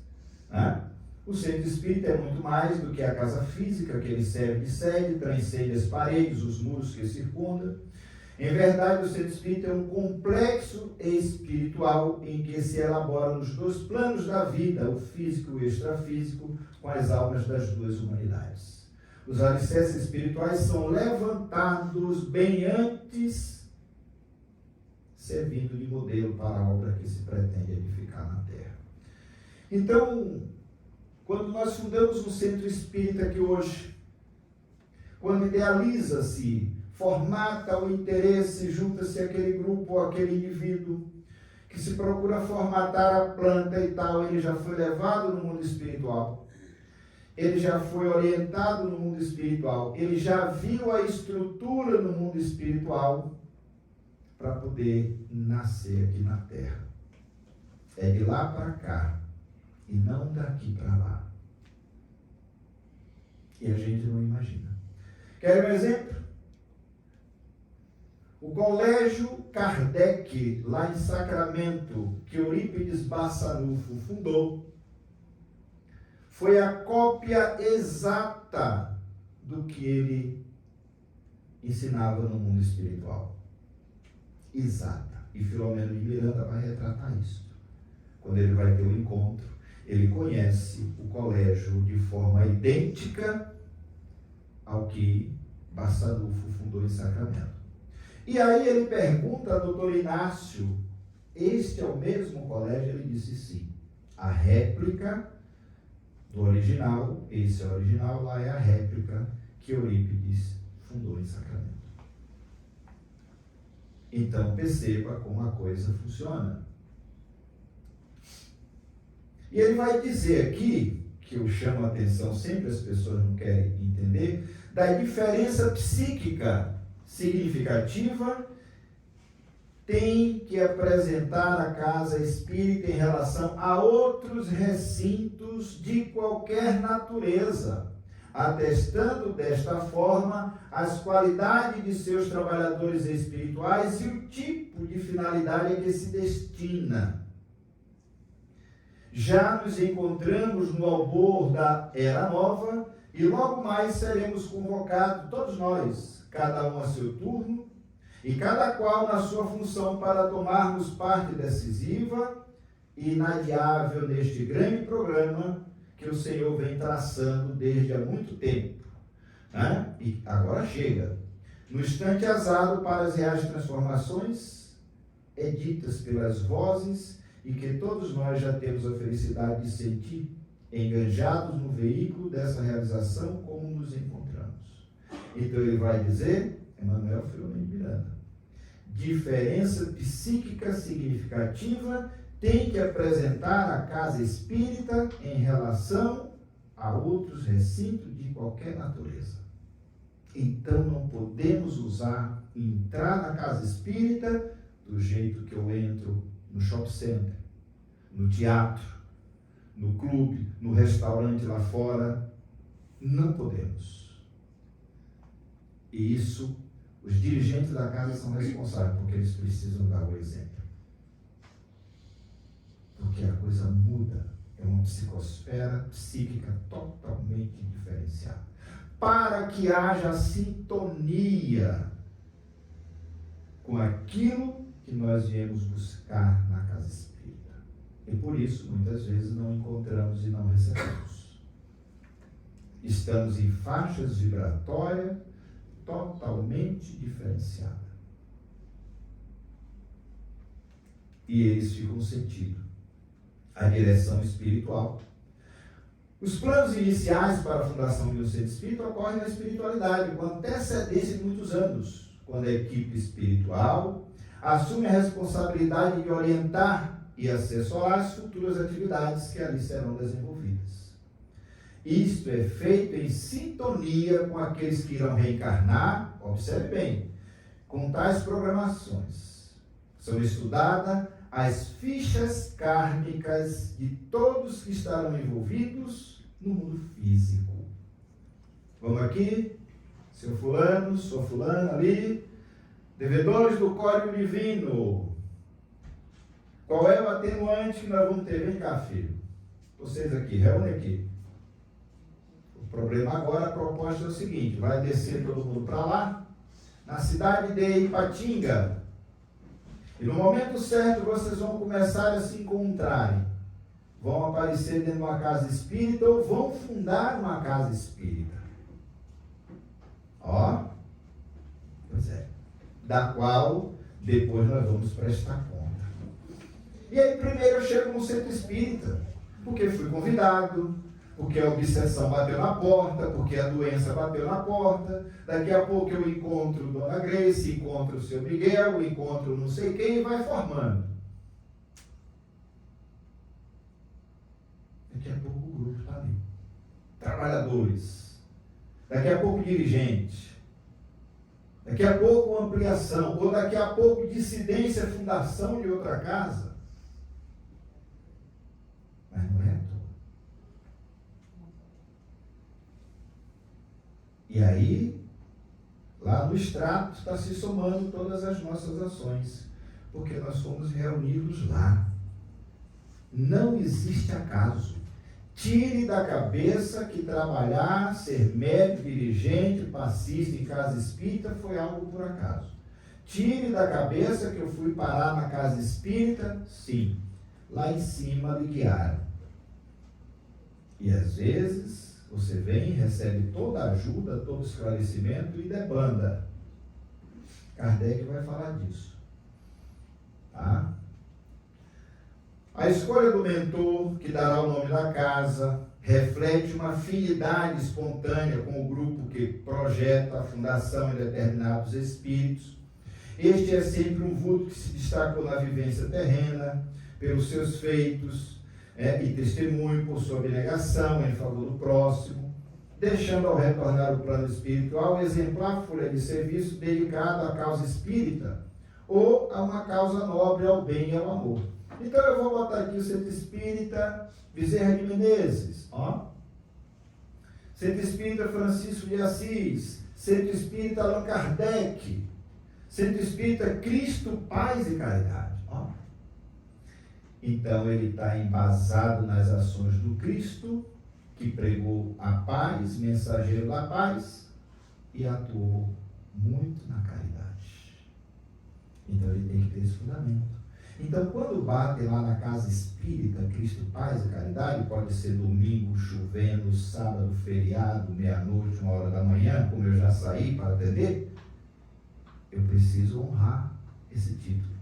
S3: né? O centro espírita é muito mais do que a casa física que ele serve de sede, transcende as paredes, os muros que circundam. Em verdade, o centro espírita é um complexo espiritual em que se elabora nos dois planos da vida, o físico e o extrafísico, com as almas das duas humanidades. Os alicerces espirituais são levantados bem antes, servindo de modelo para a obra que se pretende edificar na Terra. Então, quando nós fundamos um centro espírita aqui hoje, quando idealiza-se, formata o interesse, junta-se aquele grupo ou aquele indivíduo que se procura formatar a planta e tal, ele já foi levado no mundo espiritual, ele já foi orientado no mundo espiritual, ele já viu a estrutura no mundo espiritual, para poder nascer aqui na Terra. É de lá para cá e não daqui para lá. E a gente não imagina. Quer um exemplo? O Colégio Kardec, lá em Sacramento, que Eurípides Barçanufo fundou, foi a cópia exata do que ele ensinava no mundo espiritual. Exata. E Filomeno de Miranda vai retratar isso. Quando ele vai ter um encontro, ele conhece o colégio de forma idêntica ao que Barçanufo fundou em Sacramento. E aí ele pergunta a doutor Inácio, este é o mesmo colégio? Ele disse sim. A réplica do original, esse é o original, lá é a réplica que Eurípides fundou em Sacramento. Então perceba como a coisa funciona. E ele vai dizer aqui que eu chamo a atenção, sempre as pessoas não querem entender, da diferença psíquica significativa, tem que apresentar a casa espírita em relação a outros recintos de qualquer natureza, atestando desta forma as qualidades de seus trabalhadores espirituais e o tipo de finalidade a que se destina. Já nos encontramos no albor da Era Nova e logo mais seremos convocados, todos nós, cada um a seu turno, e cada qual na sua função para tomarmos parte decisiva e inadiável neste grande programa que o Senhor vem traçando desde há muito tempo, né? E agora chega. No instante azado para as reais transformações ditas pelas vozes e que todos nós já temos a felicidade de sentir, enganjados no veículo dessa realização como nos encontramos. Então ele vai dizer, Emmanuel Filomeno Miranda, diferença psíquica significativa tem que apresentar a casa espírita em relação a outros recintos de qualquer natureza. Então não podemos entrar na casa espírita do jeito que eu entro no shopping center, no teatro, no clube, no restaurante lá fora. Não podemos. E isso, os dirigentes da casa são responsáveis, porque eles precisam dar o exemplo. Porque a coisa muda. É uma psicosfera psíquica totalmente diferenciada. Para que haja sintonia com aquilo que nós viemos buscar na casa espírita. E por isso, muitas vezes, não encontramos e não recebemos. Estamos em faixas vibratórias totalmente diferenciadas. E eles ficam sentindo a direção espiritual. Os planos iniciais para a fundação de um centro espírita ocorrem na espiritualidade, com antecedência de muitos anos, quando a equipe espiritual assume a responsabilidade de orientar e assessorar as futuras atividades que ali serão desenvolvidas. Isto é feito em sintonia com aqueles que irão reencarnar, observe bem, com tais programações. São estudadas as fichas kármicas de todos que estarão envolvidos no mundo físico. Vamos aqui, seu fulano, sua fulana ali, devedores do Código Divino. Qual é o atenuante que nós vamos ter? Vem cá, filho. Vocês aqui, reúne aqui. O problema agora, a proposta é o seguinte, vai descer todo mundo para lá, na cidade de Ipatinga. E no momento certo vocês vão começar a se encontrarem. Vão aparecer dentro de uma casa espírita ou vão fundar uma casa espírita. Ó, pois é. Da qual depois nós vamos prestar conta. E aí primeiro eu chego no centro espírita, porque fui convidado, porque a obsessão bateu na porta, porque a doença bateu na porta. Daqui a pouco eu encontro Dona Grace, encontro o seu Miguel, encontro não sei quem e vai formando. Daqui a pouco o grupo está ali. Trabalhadores. Daqui a pouco dirigente. Daqui a pouco ampliação. Ou daqui a pouco dissidência, fundação de outra casa. Mas não é à toa. E aí, lá no extrato, está se somando todas as nossas ações, porque nós fomos reunidos lá. Não existe acaso. Tire da cabeça que trabalhar, ser médico, dirigente, passista em casa espírita foi algo por acaso. Tire da cabeça que eu fui parar na casa espírita, sim. Lá em cima me guiaram. E às vezes você vem, recebe toda a ajuda, todo o esclarecimento e debanda. Kardec vai falar disso. Tá? A escolha do mentor, que dará o nome da casa, reflete uma afinidade espontânea com o grupo que projeta a fundação em determinados espíritos. Este é sempre um vulto que se destacou na vivência terrena, pelos seus feitos, e testemunho por sua abnegação em favor do próximo, deixando ao retornar ao plano espiritual exemplar folha de serviço dedicada à causa espírita ou a uma causa nobre ao bem e ao amor. Então eu vou botar aqui o Centro Espírita Bezerra de Menezes, ó. Centro Espírita Francisco de Assis, Centro Espírita Allan Kardec, Centro Espírita Cristo, Paz e Caridade, ó. Então ele está embasado nas ações do Cristo, que pregou a paz, mensageiro da paz, e atuou muito na caridade. Então ele tem que ter esse fundamento. Então, quando batem lá na casa espírita, Cristo, Paz e Caridade, pode ser domingo, chovendo, sábado, feriado, meia-noite, 1h da manhã, como eu já saí para atender, eu preciso honrar esse título.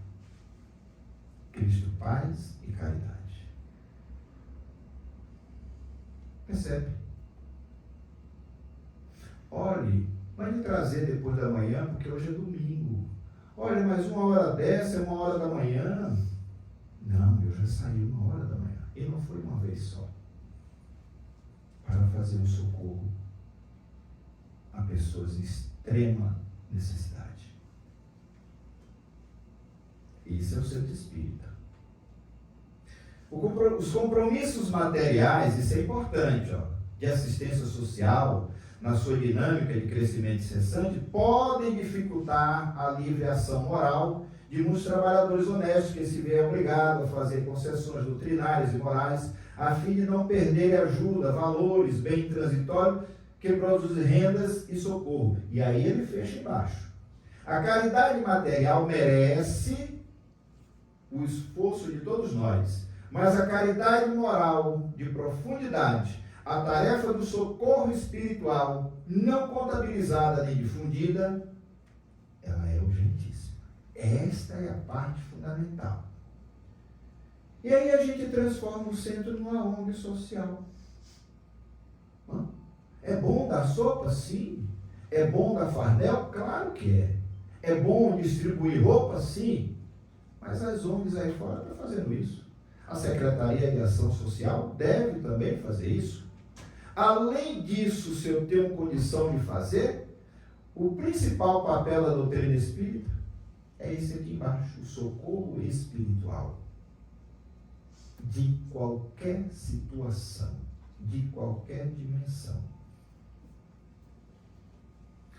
S3: Cristo, Paz e Caridade. Percebe? Olhe, pode trazer depois da manhã, porque hoje é domingo. Olha, mas 1h dessa é 1h da manhã. Não, eu já saí 1h da manhã. E não foi uma vez só. Para fazer um socorro a pessoas em extrema necessidade. Isso é o Centro Espírita. Os compromissos materiais, isso é importante, ó, de assistência social, na sua dinâmica de crescimento incessante, podem dificultar a livre ação moral de muitos trabalhadores honestos que se veem obrigados a fazer concessões doutrinárias e morais a fim de não perderem ajuda, valores, bem transitório que produzem rendas e socorro. E aí ele fecha embaixo. A caridade material merece o esforço de todos nós, mas a caridade moral de profundidade, a tarefa do socorro espiritual, não contabilizada nem difundida, ela é urgentíssima. Esta é a parte fundamental. E aí a gente transforma o centro numa ONG social. É bom dar sopa? Sim. É bom dar farnel? Claro que é. É bom distribuir roupa? Sim. Mas as ONGs aí fora estão fazendo isso. A Secretaria de Ação Social deve também fazer isso. Além disso, se eu tenho condição de fazer, o principal papel da doutrina espírita é esse aqui embaixo, o socorro espiritual. De qualquer situação, de qualquer dimensão.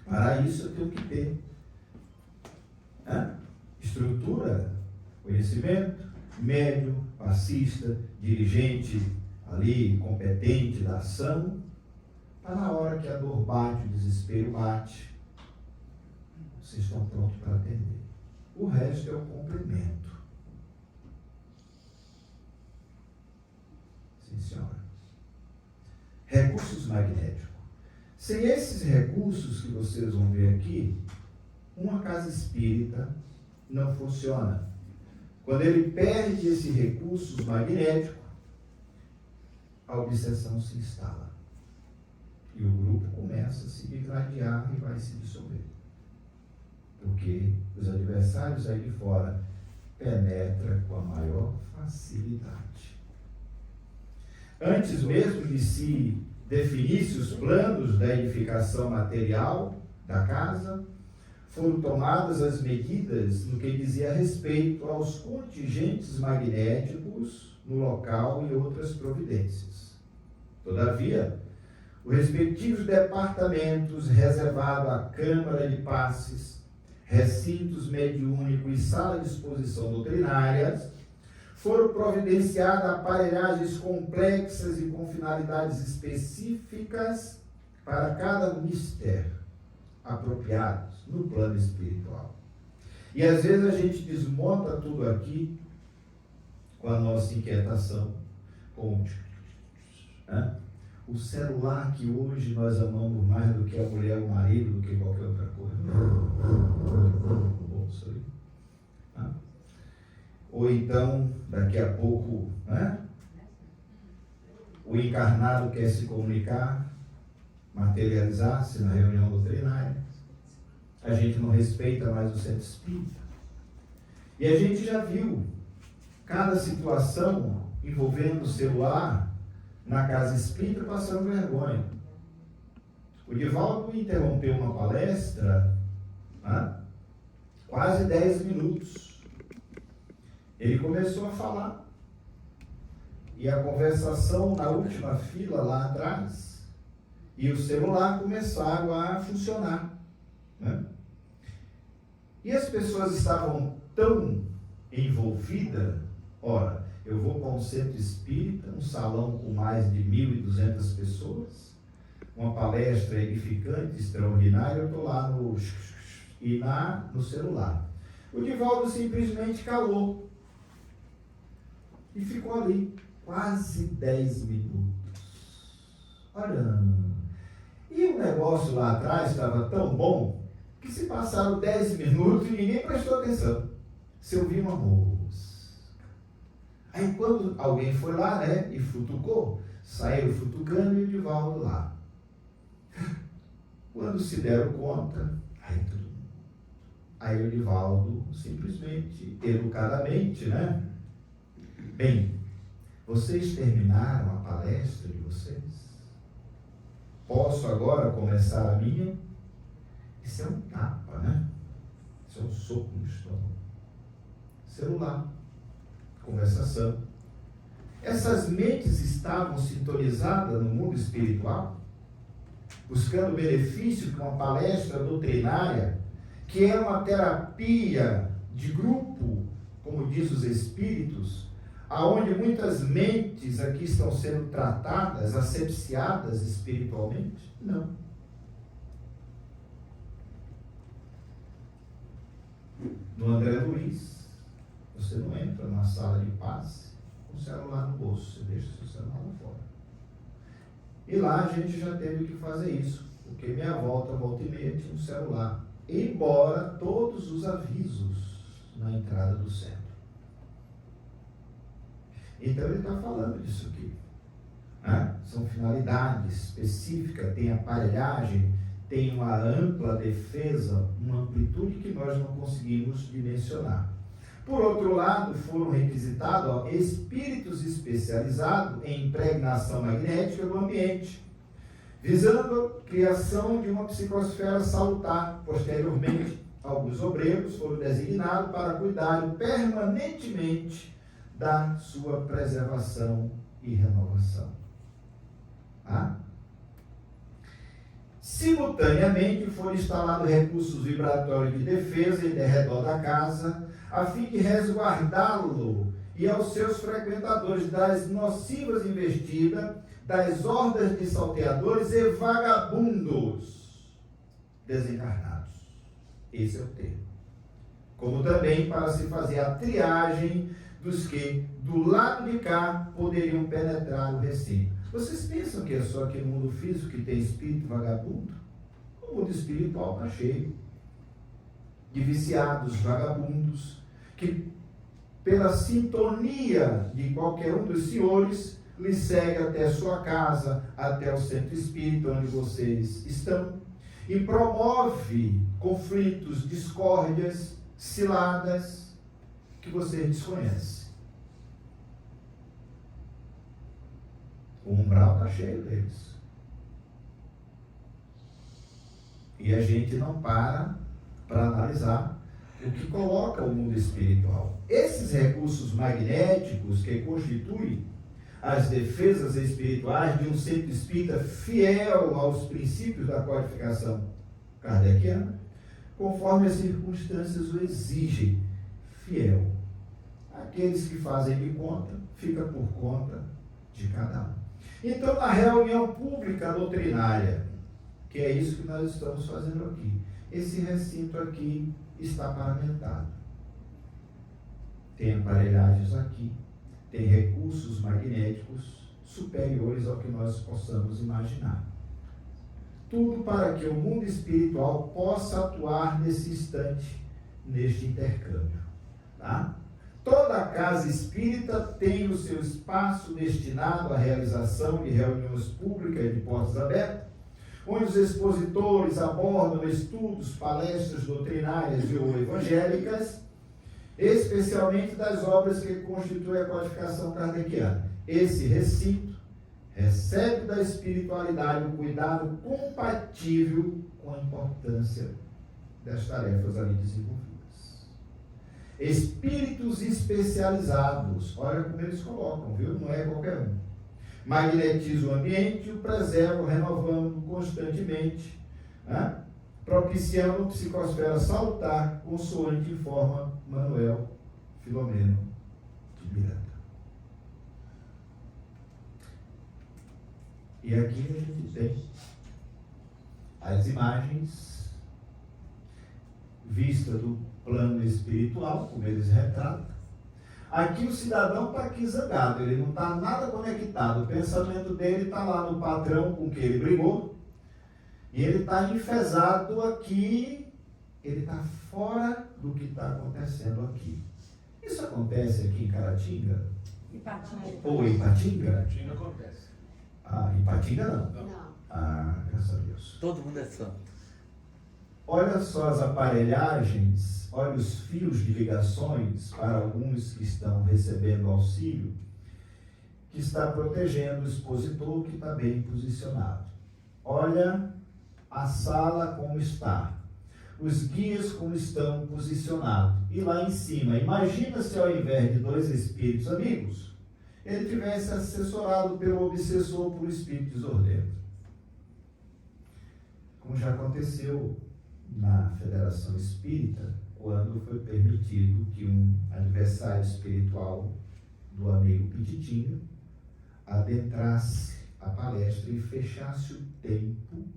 S3: Para isso eu tenho que ter estrutura, conhecimento, médium, passista, dirigente ali, competente da ação. Está na hora que a dor bate, o desespero bate, vocês estão prontos para atender. O resto é o complemento. Sim, senhora. Recursos magnéticos. Sem esses recursos que vocês vão ver aqui, uma casa espírita não funciona. Quando ele perde esse recurso magnético, a obsessão se instala. E o grupo começa a se degladiar e vai se dissolver. Porque os adversários aí de fora penetram com a maior facilidade. Antes mesmo de se definisse os planos da edificação material da casa, foram tomadas as medidas no que dizia respeito aos contingentes magnéticos no local e outras providências. Todavia, os respectivos departamentos reservados à Câmara de Passes, recintos mediúnicos e sala de exposição doutrinárias, foram providenciadas aparelhagens complexas e com finalidades específicas para cada mistério, apropriados no plano espiritual. E às vezes a gente desmonta tudo aqui com a nossa inquietação, com o celular que hoje nós amamos mais do que a mulher ou o marido, do que qualquer outra coisa. Bolsa ali. Ou então, daqui a pouco, o encarnado quer se comunicar, materializar-se na reunião doutrinária. A gente não respeita mais o centro espírita. E a gente já viu cada situação envolvendo o celular na casa espírita passando vergonha. O Divaldo interrompeu uma palestra, quase 10 minutos. Ele começou a falar. E a conversação na última fila lá atrás, e o celular começaram a funcionar. E as pessoas estavam tão envolvidas. Ora, eu vou para um centro espírita, um salão com mais de 1.200 pessoas, uma palestra edificante, extraordinária, eu estou lá no celular. O Divaldo simplesmente calou e ficou ali quase 10 minutos olhando. E o negócio lá atrás estava tão bom que se passaram 10 minutos e ninguém prestou atenção. Se ouviu uma música. Aí quando alguém foi lá, e futucou, saíram futucando e o Divaldo lá. Quando se deram conta, aí o Divaldo simplesmente, educadamente, bem, vocês terminaram a palestra de vocês? Posso agora começar a minha? Isso é um tapa, Isso é um soco no estômago. Celular, conversação. Essas mentes estavam sintonizadas no mundo espiritual, buscando benefício com uma palestra doutrinária, que é uma terapia de grupo, como diz os espíritos, aonde muitas mentes aqui estão sendo tratadas, asepsiadas espiritualmente? Não. No André Luiz, você não entra numa sala de passe com o celular no bolso, você deixa o seu celular lá fora. E lá a gente já teve que fazer isso, porque minha volta e meia tinha um celular, embora todos os avisos na entrada do centro. Então ele está falando disso aqui. São finalidades específicas, tem aparelhagem, tem uma ampla defesa, uma amplitude que nós não conseguimos dimensionar. Por outro lado, foram requisitados espíritos especializados em impregnação magnética do ambiente, visando a criação de uma psicosfera salutar. Posteriormente, alguns obreiros foram designados para cuidarem permanentemente da sua preservação e renovação. Simultaneamente, foram instalados recursos vibratórios de defesa em redor da casa, a fim de resguardá-lo e aos seus frequentadores das nocivas investidas, das hordas de salteadores e vagabundos desencarnados. Esse é o termo. Como também para se fazer a triagem dos que, do lado de cá, poderiam penetrar o recinto. Vocês pensam que é só aqui no mundo físico que tem espírito vagabundo? O mundo espiritual está cheio de viciados, vagabundos, que pela sintonia de qualquer um dos senhores, lhe segue até a sua casa, até o centro espírita onde vocês estão, e promove conflitos, discórdias, ciladas, que vocês desconhecem. O umbral está cheio deles. E a gente não para analisar o que coloca o mundo espiritual. Esses recursos magnéticos que constituem as defesas espirituais de um centro espírita fiel aos princípios da codificação kardeciana, conforme as circunstâncias o exigem, fiel. Aqueles que fazem de conta, fica por conta de cada um. Então, na reunião pública doutrinária, que é isso que nós estamos fazendo aqui, esse recinto aqui está paramentado. Tem aparelhagens aqui, tem recursos magnéticos superiores ao que nós possamos imaginar. Tudo para que o mundo espiritual possa atuar nesse instante, neste intercâmbio. Tá? Toda a casa espírita tem o seu espaço destinado à realização de reuniões públicas de portas abertas, onde os expositores abordam estudos, palestras doutrinárias ou evangélicas, especialmente das obras que constituem a codificação kardeciana. Esse recinto recebe da espiritualidade o cuidado compatível com a importância das tarefas ali desenvolvidas. Espíritos especializados, olha como eles colocam, viu? Não é qualquer um. Magnetiza o ambiente e o preserva, renovando constantemente, né? Propiciando uma psicosfera salutar, consoante informa Manuel Filomeno de Miranda. E aqui a gente tem as imagens vistas do plano espiritual, como eles retratam. Aqui o cidadão está aqui zangado, ele não está nada conectado. O pensamento dele está lá no patrão com que ele brigou. E ele está enfesado aqui, ele está fora do que está acontecendo aqui. Isso acontece aqui em Caratinga? Ou em Ipatinga?
S4: Caratinga acontece.
S3: Ah, em Ipatinga não.
S4: Não.
S3: Ah, graças a Deus.
S5: Todo mundo é santo.
S3: Olha só as aparelhagens, olha os fios de ligações para alguns que estão recebendo auxílio, que está protegendo o expositor que está bem posicionado. Olha a sala como está, os guias como estão posicionados. E lá em cima, imagina se ao invés de dois espíritos amigos, ele tivesse assessorado pelo obsessor por espírito desordeiro. Como já aconteceu na Federação Espírita, quando foi permitido que um adversário espiritual do amigo Pititinga adentrasse a palestra e fechasse o tempo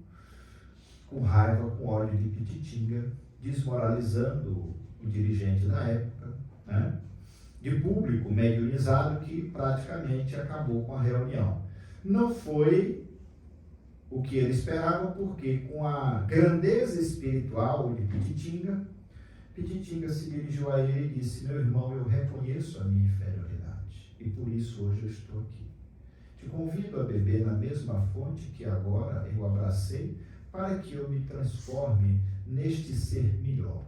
S3: com raiva, com ódio de Pititinga, desmoralizando o dirigente da época, né? De público mediunizado que praticamente acabou com a reunião. Não foi o que ele esperava, porque com a grandeza espiritual de Pititinga, Pititinga se dirigiu a ele e disse: meu irmão, eu reconheço a minha inferioridade e por isso hoje eu estou aqui. Te convido a beber na mesma fonte que agora eu abracei, para que eu me transforme neste ser melhor.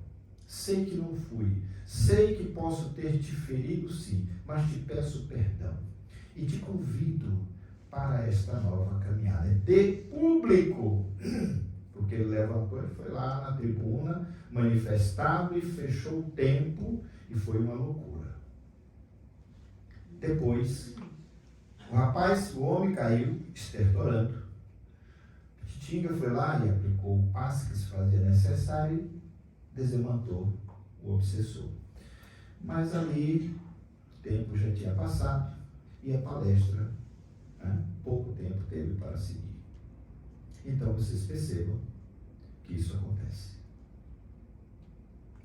S3: Sei que não fui, sei que posso ter te ferido sim, mas te peço perdão e te convido para esta nova caminhada de público, porque ele levantou e foi lá na tribuna, manifestado e fechou o tempo e foi uma loucura. Depois, o homem caiu estertorando. Pititinga foi lá e aplicou o passe que se fazia necessário e desemantou o obsessor. Mas ali o tempo já tinha passado e a palestra, né, pouco tempo teve para seguir. Então vocês percebam que isso acontece.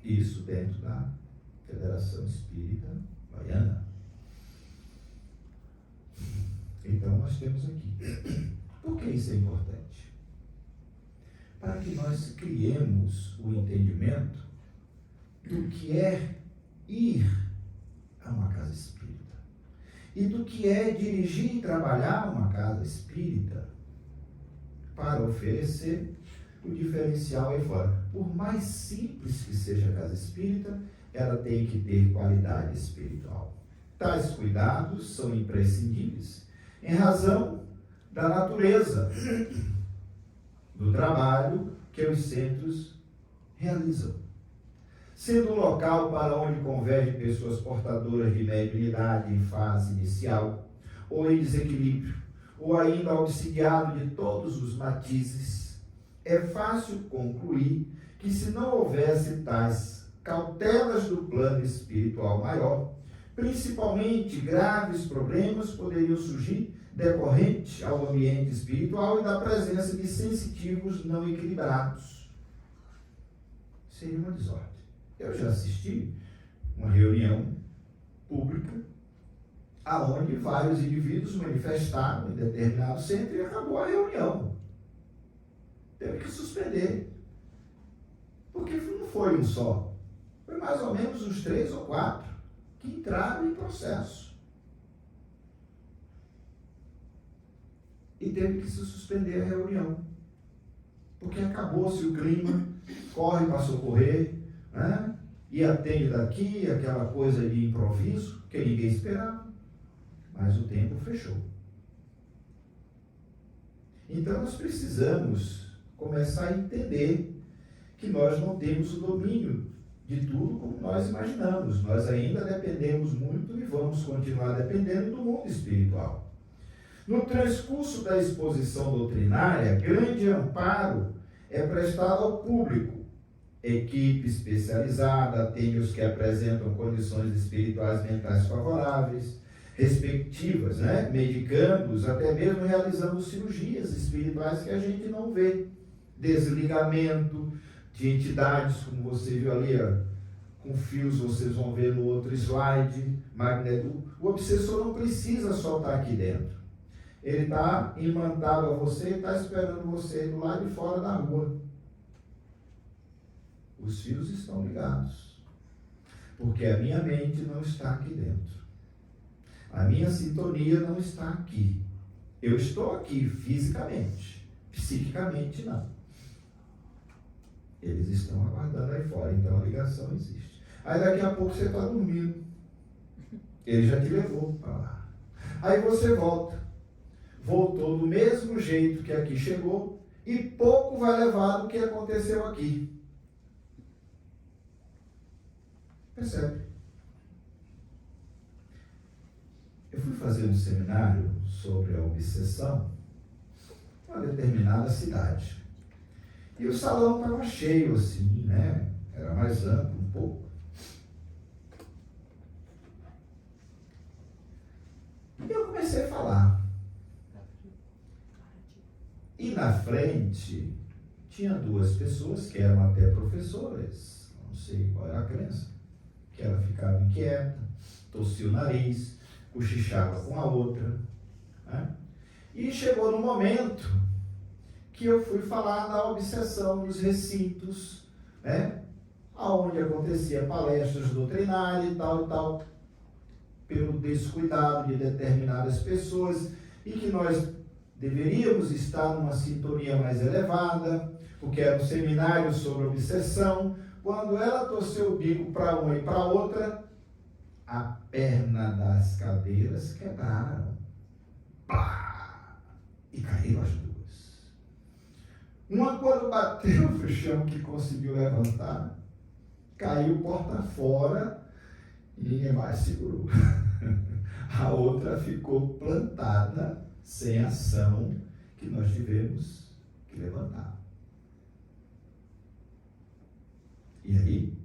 S3: Isso dentro da Federação Espírita Baiana. Então nós temos aqui. Por que isso é importante? Para que nós criemos o entendimento do que é ir a uma casa espírita e do que é dirigir e trabalhar uma casa espírita para oferecer o diferencial aí fora. Por mais simples que seja a casa espírita, ela tem que ter qualidade espiritual. Tais cuidados são imprescindíveis em razão da natureza do trabalho que os centros realizam. Sendo um local para onde convergem pessoas portadoras de mediunidade em fase inicial, ou em desequilíbrio, ou ainda obsidiado de todos os matizes, é fácil concluir que se não houvesse tais cautelas do plano espiritual maior, principalmente graves problemas poderiam surgir decorrente ao ambiente espiritual e da presença de sensitivos não equilibrados. Seria uma desordem. Eu já assisti uma reunião pública aonde vários indivíduos manifestaram em determinado centro e acabou a reunião. Teve que suspender. Porque não foi um só. Foi mais ou menos uns 3 ou 4 que entraram em processo. E teve que se suspender a reunião. Porque acabou-se o clima, corre para socorrer, né? e atende daqui, aquela coisa de improviso, que ninguém esperava, mas o tempo fechou. Então nós precisamos começar a entender que nós não temos o domínio de tudo como nós imaginamos. Nós ainda dependemos muito e vamos continuar dependendo do mundo espiritual. No transcurso da exposição doutrinária, grande amparo é prestado ao público. Equipe especializada atende os que apresentam condições espirituais mentais favoráveis, respectivas, medicando-os, até mesmo realizando cirurgias espirituais que a gente não vê. Desligamento de entidades, como você viu ali, com fios, vocês vão ver no outro slide, magneto. O obsessor não precisa só estar aqui dentro. Ele está imantado a você e está esperando você do lado de fora da rua. Os fios estão ligados, porque a minha mente não está aqui dentro. A minha sintonia não está aqui. Eu estou aqui fisicamente, psiquicamente não. Eles estão aguardando aí fora, então a ligação existe. Aí daqui a pouco você está dormindo. Ele já te levou para lá. Aí você volta. Voltou do mesmo jeito que aqui chegou e pouco vai levar do que aconteceu aqui. Percebe? Eu fui fazer um seminário sobre a obsessão em uma determinada cidade. E o salão estava cheio assim, Era mais amplo um pouco. E eu comecei a falar. E na frente tinha duas pessoas que eram até professoras, não sei qual era a crença, que ela ficava inquieta, tossia o nariz, cochichava com a outra. E chegou no momento que eu fui falar da obsessão dos recintos, onde acontecia palestras doutrinárias e tal, pelo descuidado de determinadas pessoas, e que nós deveríamos estar numa sintonia mais elevada, porque era um seminário sobre obsessão. Quando ela torceu o bico para uma e para outra, a perna das cadeiras quebraram. Pá! E caíram as duas. Uma, quando bateu no chão, que conseguiu levantar, caiu porta fora e ninguém mais segurou. A outra ficou plantada, sem ação, que nós tivemos que levantar. E aí,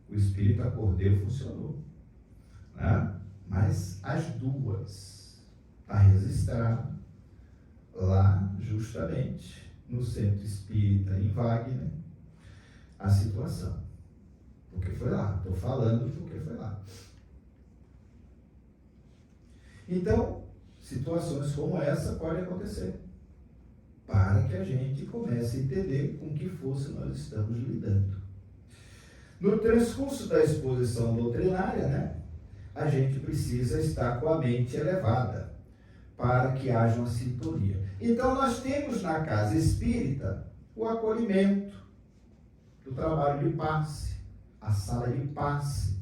S3: o espírito acordeu e funcionou. Mas as duas, está registrado lá, justamente, no Centro Espírita, em Wagner, a situação. Porque foi lá, estou falando porque foi lá. Então, situações como essa podem acontecer, para que a gente comece a entender com que força nós estamos lidando. No transcurso da exposição doutrinária, a gente precisa estar com a mente elevada, para que haja uma sintonia. Então, nós temos na casa espírita o acolhimento do trabalho de passe, a sala de passe,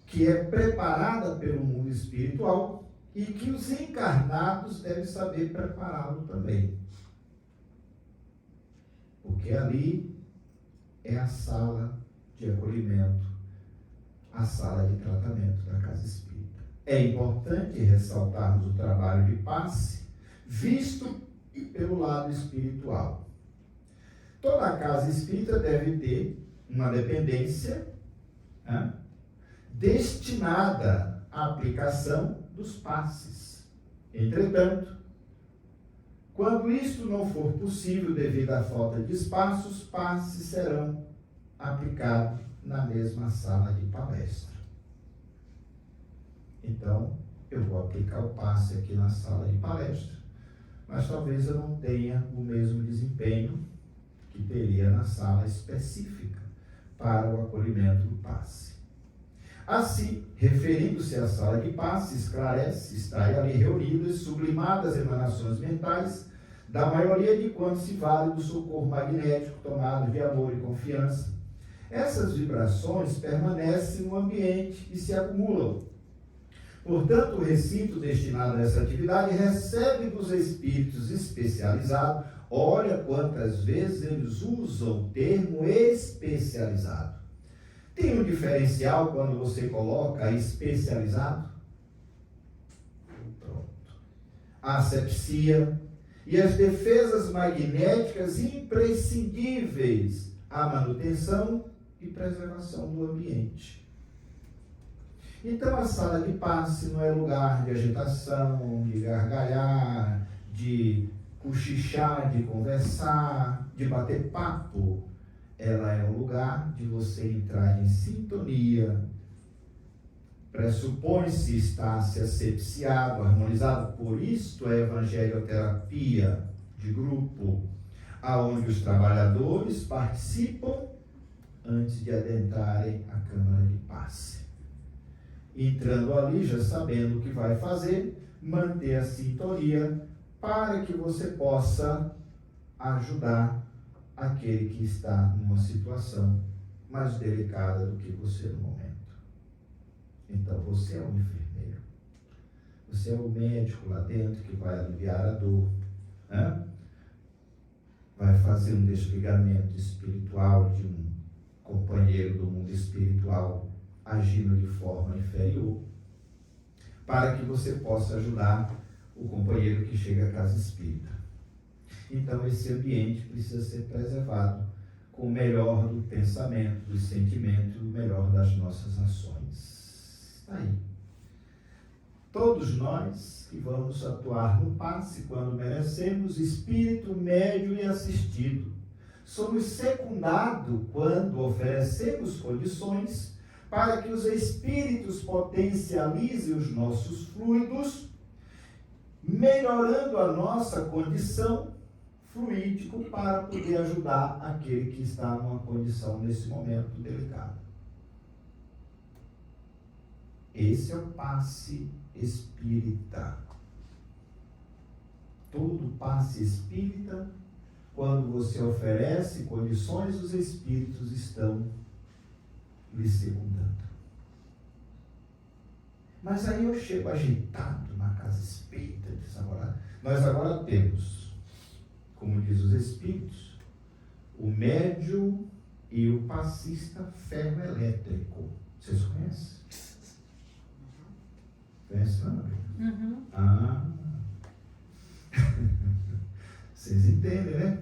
S3: que é preparada pelo mundo espiritual e que os encarnados devem saber prepará-lo também. Porque ali é a sala de acolhimento, a sala de tratamento da casa espírita. É importante ressaltarmos o trabalho de passe visto pelo lado espiritual. Toda a casa espírita deve ter uma dependência destinada à aplicação dos passes. Entretanto, quando isto não for possível devido à falta de espaço, os passes serão aplicados na mesma sala de palestra. Então, eu vou aplicar o passe aqui na sala de palestra, mas talvez eu não tenha o mesmo desempenho que teria na sala específica para o acolhimento do passe. Assim, referindo-se à sala de passe, esclarece, está ali reunidas, sublimadas emanações mentais, da maioria de quanto se vale do socorro magnético tomado de amor e confiança. Essas vibrações permanecem no ambiente e se acumulam. Portanto, o recinto destinado a essa atividade recebe dos espíritos especializados. Olha quantas vezes eles usam o termo especializado. Tem um diferencial quando você coloca especializado? Pronto. A asepsia e as defesas magnéticas imprescindíveis à manutenção e preservação do ambiente. Então, a sala de passe não é lugar de agitação, de gargalhar, de cochichar, de conversar, de bater papo. Ela é um lugar de você entrar em sintonia. Pressupõe-se estar-se asepsiado, harmonizado. Por isto a evangelioterapia de grupo, aonde os trabalhadores participam antes de adentrarem a câmara de passe. Entrando ali, já sabendo o que vai fazer, manter a sintonia para que você possa ajudar aquele que está numa situação mais delicada do que você no momento. Então, você é um enfermeiro. Você é o médico lá dentro que vai aliviar a dor. Né? Vai fazer um desligamento espiritual de um companheiro do mundo espiritual agindo de forma inferior, para que você possa ajudar o companheiro que chega à casa espírita. Então, esse ambiente precisa ser preservado com o melhor do pensamento, do sentimento e o melhor das nossas ações. Está aí. Todos nós que vamos atuar no passe quando merecemos, espírito, médio e assistido, somos secundados quando oferecemos condições para que os espíritos potencializem os nossos fluidos, melhorando a nossa condição fluídica para poder ajudar aquele que está numa condição nesse momento delicado. Esse é o passe espírita. Todo passe espírita, quando você oferece condições, os espíritos estão lhe secundando. Mas aí eu chego agitado na casa espírita, nós agora temos, como diz os espíritos, o médium e o passista ferro elétrico. Vocês conhecem? Conhece, não?
S1: Uhum.
S3: Ah. Vocês entendem, né?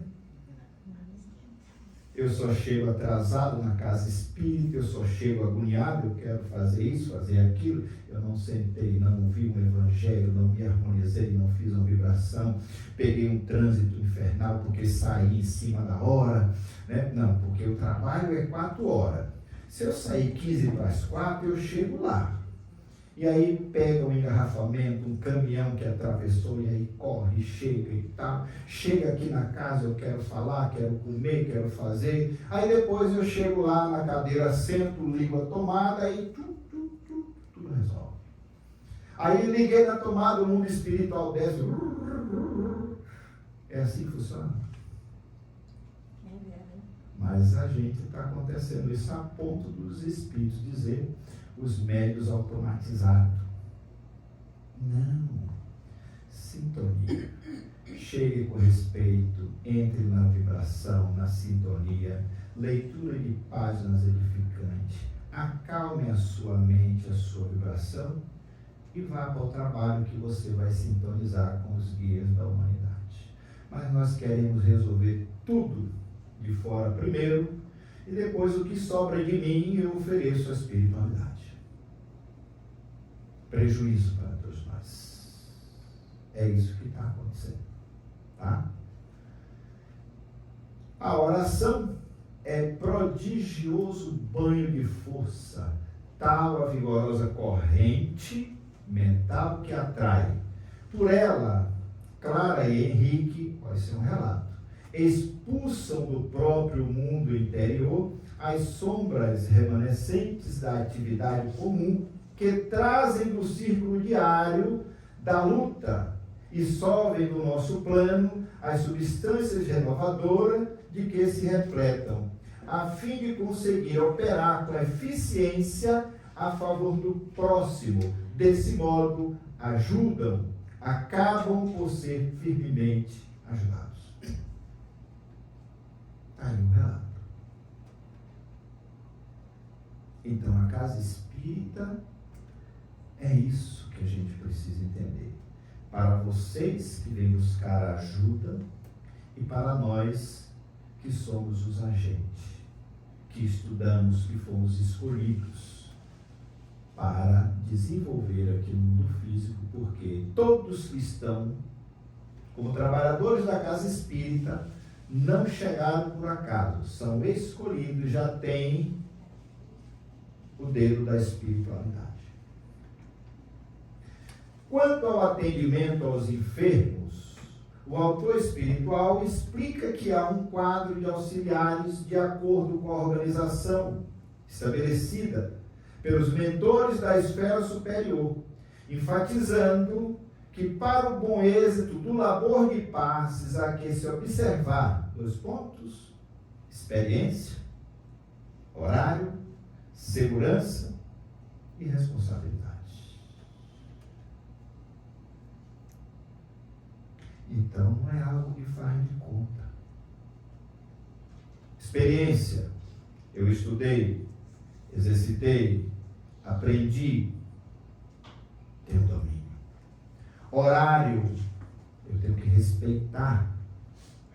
S3: Eu só chego atrasado na casa espírita, eu só chego agoniado, eu quero fazer isso, fazer aquilo, eu não sentei, não ouvi um evangelho, não me harmonizei, não fiz uma vibração, peguei um trânsito infernal porque saí em cima da hora, né? Não, porque o trabalho é 4 horas. Se eu sair 15 para as 4, eu chego lá. E aí pega um engarrafamento, um caminhão que atravessou, e aí corre, chega e tal. Chega aqui na casa, eu quero falar, quero comer, quero fazer. Aí depois eu chego lá na cadeira, sento, ligo a tomada e tudo resolve. Aí liguei na tomada, o mundo espiritual desce. É assim que funciona. Mas a gente está acontecendo isso a ponto dos espíritos dizer, os médios automatizados. Não. Sintonia. Chegue com respeito, entre na vibração, na sintonia, leitura de páginas edificantes, acalme a sua mente, a sua vibração e vá para o trabalho que você vai sintonizar com os guias da humanidade. Mas nós queremos resolver tudo de fora primeiro e depois o que sobra de mim eu ofereço à espiritualidade. Prejuízo para todos nós. É isso que está acontecendo. Tá? A oração é prodigioso banho de força, tal a vigorosa corrente mental que atrai. Por ela, Clara e Henrique, pode ser um relato, expulsam do próprio mundo interior as sombras remanescentes da atividade comum que trazem do círculo diário da luta e solvem do nosso plano as substâncias renovadoras de que se repletam, a fim de conseguir operar com eficiência a favor do próximo. Desse modo, acabam por ser firmemente ajudados. Aí um relato. Então, a casa espírita é isso que a gente precisa entender. Para vocês que vêm buscar ajuda e para nós que somos os agentes, que estudamos, que fomos escolhidos para desenvolver aqui no mundo físico, porque todos que estão como trabalhadores da casa espírita não chegaram por acaso, são escolhidos, já têm o dedo da espiritualidade. Quanto ao atendimento aos enfermos, o autor espiritual explica que há um quadro de auxiliares de acordo com a organização estabelecida pelos mentores da esfera superior, enfatizando que para o bom êxito do labor de passes há que se observar 2 pontos: experiência, horário, segurança e responsabilidade. Então não é algo que faz de conta. Experiência: eu estudei, exercitei, aprendi, tenho domínio. Horário: eu tenho que respeitar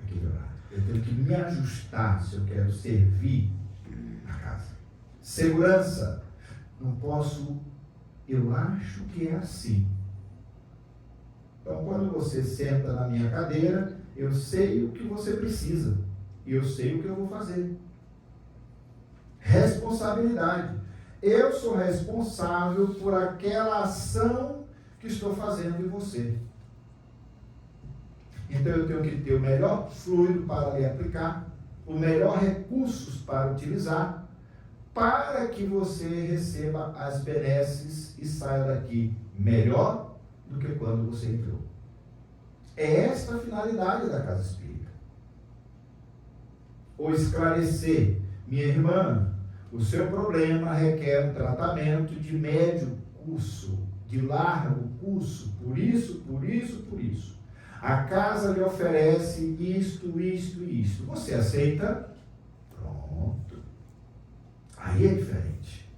S3: aquele horário. Eu tenho que me ajustar se eu quero servir na casa. Segurança: não posso, eu acho que é assim. Então, quando você senta na minha cadeira, eu sei o que você precisa e eu sei o que eu vou fazer. Responsabilidade: eu sou responsável por aquela ação que estou fazendo em você. Então, eu tenho que ter o melhor fluido para lhe aplicar, o melhor recursos para utilizar, para que você receba as benesses e saia daqui melhor do que quando você entrou. É esta a finalidade da casa espírita. Ou esclarecer: minha irmã, o seu problema requer um tratamento de médio curso, de largo curso, por isso, por isso, por isso. A casa lhe oferece isto, isto e isto. Você aceita? Pronto. Aí é diferente.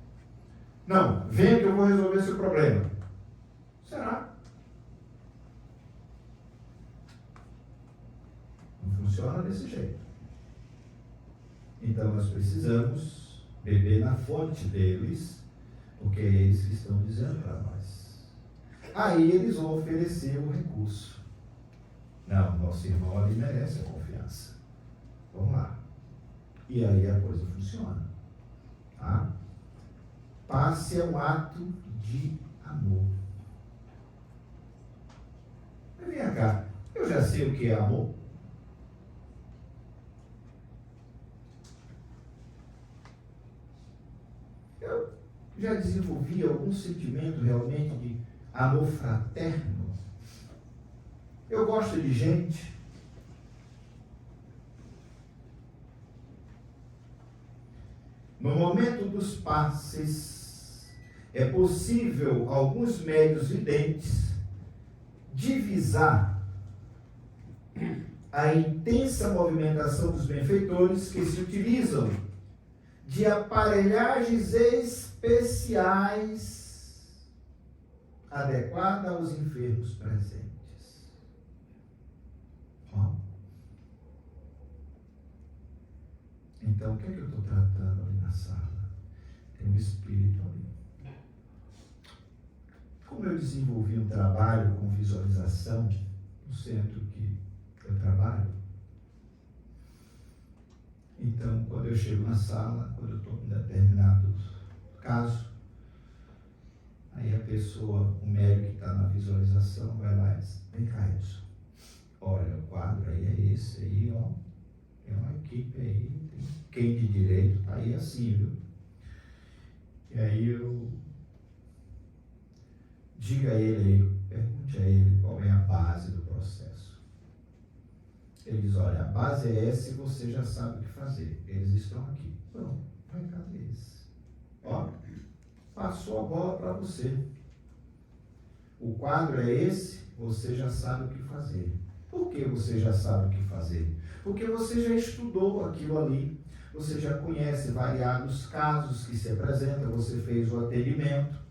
S3: Não, venha que eu vou resolver seu problema. Será? Não funciona desse jeito. Então nós precisamos beber na fonte deles, porque é eles que estão dizendo para nós. Aí eles vão oferecer o recurso. Não, nosso irmão ali merece a confiança. Vamos lá. E aí a coisa funciona. Tá? Passe é um ato de amor. Mas vem cá, eu já sei o que é amor. Eu já desenvolvi algum sentimento realmente de amor fraterno. Eu gosto de gente. No momento dos passes, é possível alguns médiuns videntes divisar a intensa movimentação dos benfeitores que se utilizam de aparelhagens especiais adequadas aos enfermos presentes. Então, o que é que eu estou tratando ali na sala? Tem um espírito ali. Como eu desenvolvi um trabalho com visualização no centro que eu trabalho, então, quando eu chego na sala, quando eu estou em determinado caso, aí a pessoa, o médico que está na visualização, vai lá e diz: vem cá, Edson, olha, o quadro aí é esse aí, ó. É uma equipe aí, tem quem de direito está aí assim, viu? E aí eu diga a ele aí, pergunta Pergunte a ele qual é a base do processo. Ele diz, olha, a base é essa e você já sabe o que fazer. Eles estão aqui. Pronto, vai cá deles. Ó, passou a bola para você. O quadro é esse, você já sabe o que fazer. Por que você já sabe o que fazer? Porque você já estudou aquilo ali, você já conhece variados casos que se apresentam, você fez o atendimento.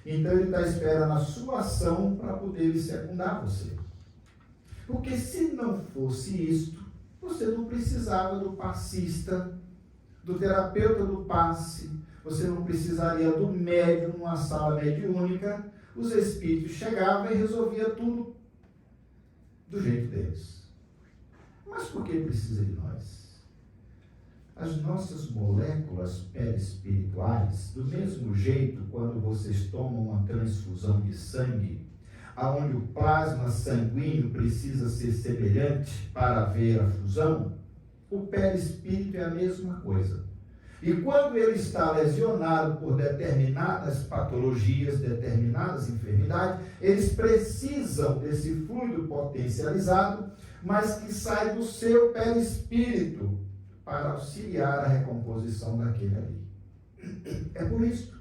S3: Então ele está esperando a sua ação para poder secundar você. Porque se não fosse isto, você não precisava do passista, do terapeuta do passe, você não precisaria do médium numa sala mediúnica. Os espíritos chegavam e resolviam tudo do jeito deles. Mas por que precisa de nós? As nossas moléculas perispirituais, do mesmo jeito quando vocês tomam uma transfusão de sangue, aonde o plasma sanguíneo precisa ser semelhante para haver a fusão, o perispírito é a mesma coisa. E quando ele está lesionado por determinadas patologias, determinadas enfermidades, eles precisam desse fluido potencializado, mas que sai do seu perispírito para auxiliar a recomposição daquele ali. É por isso.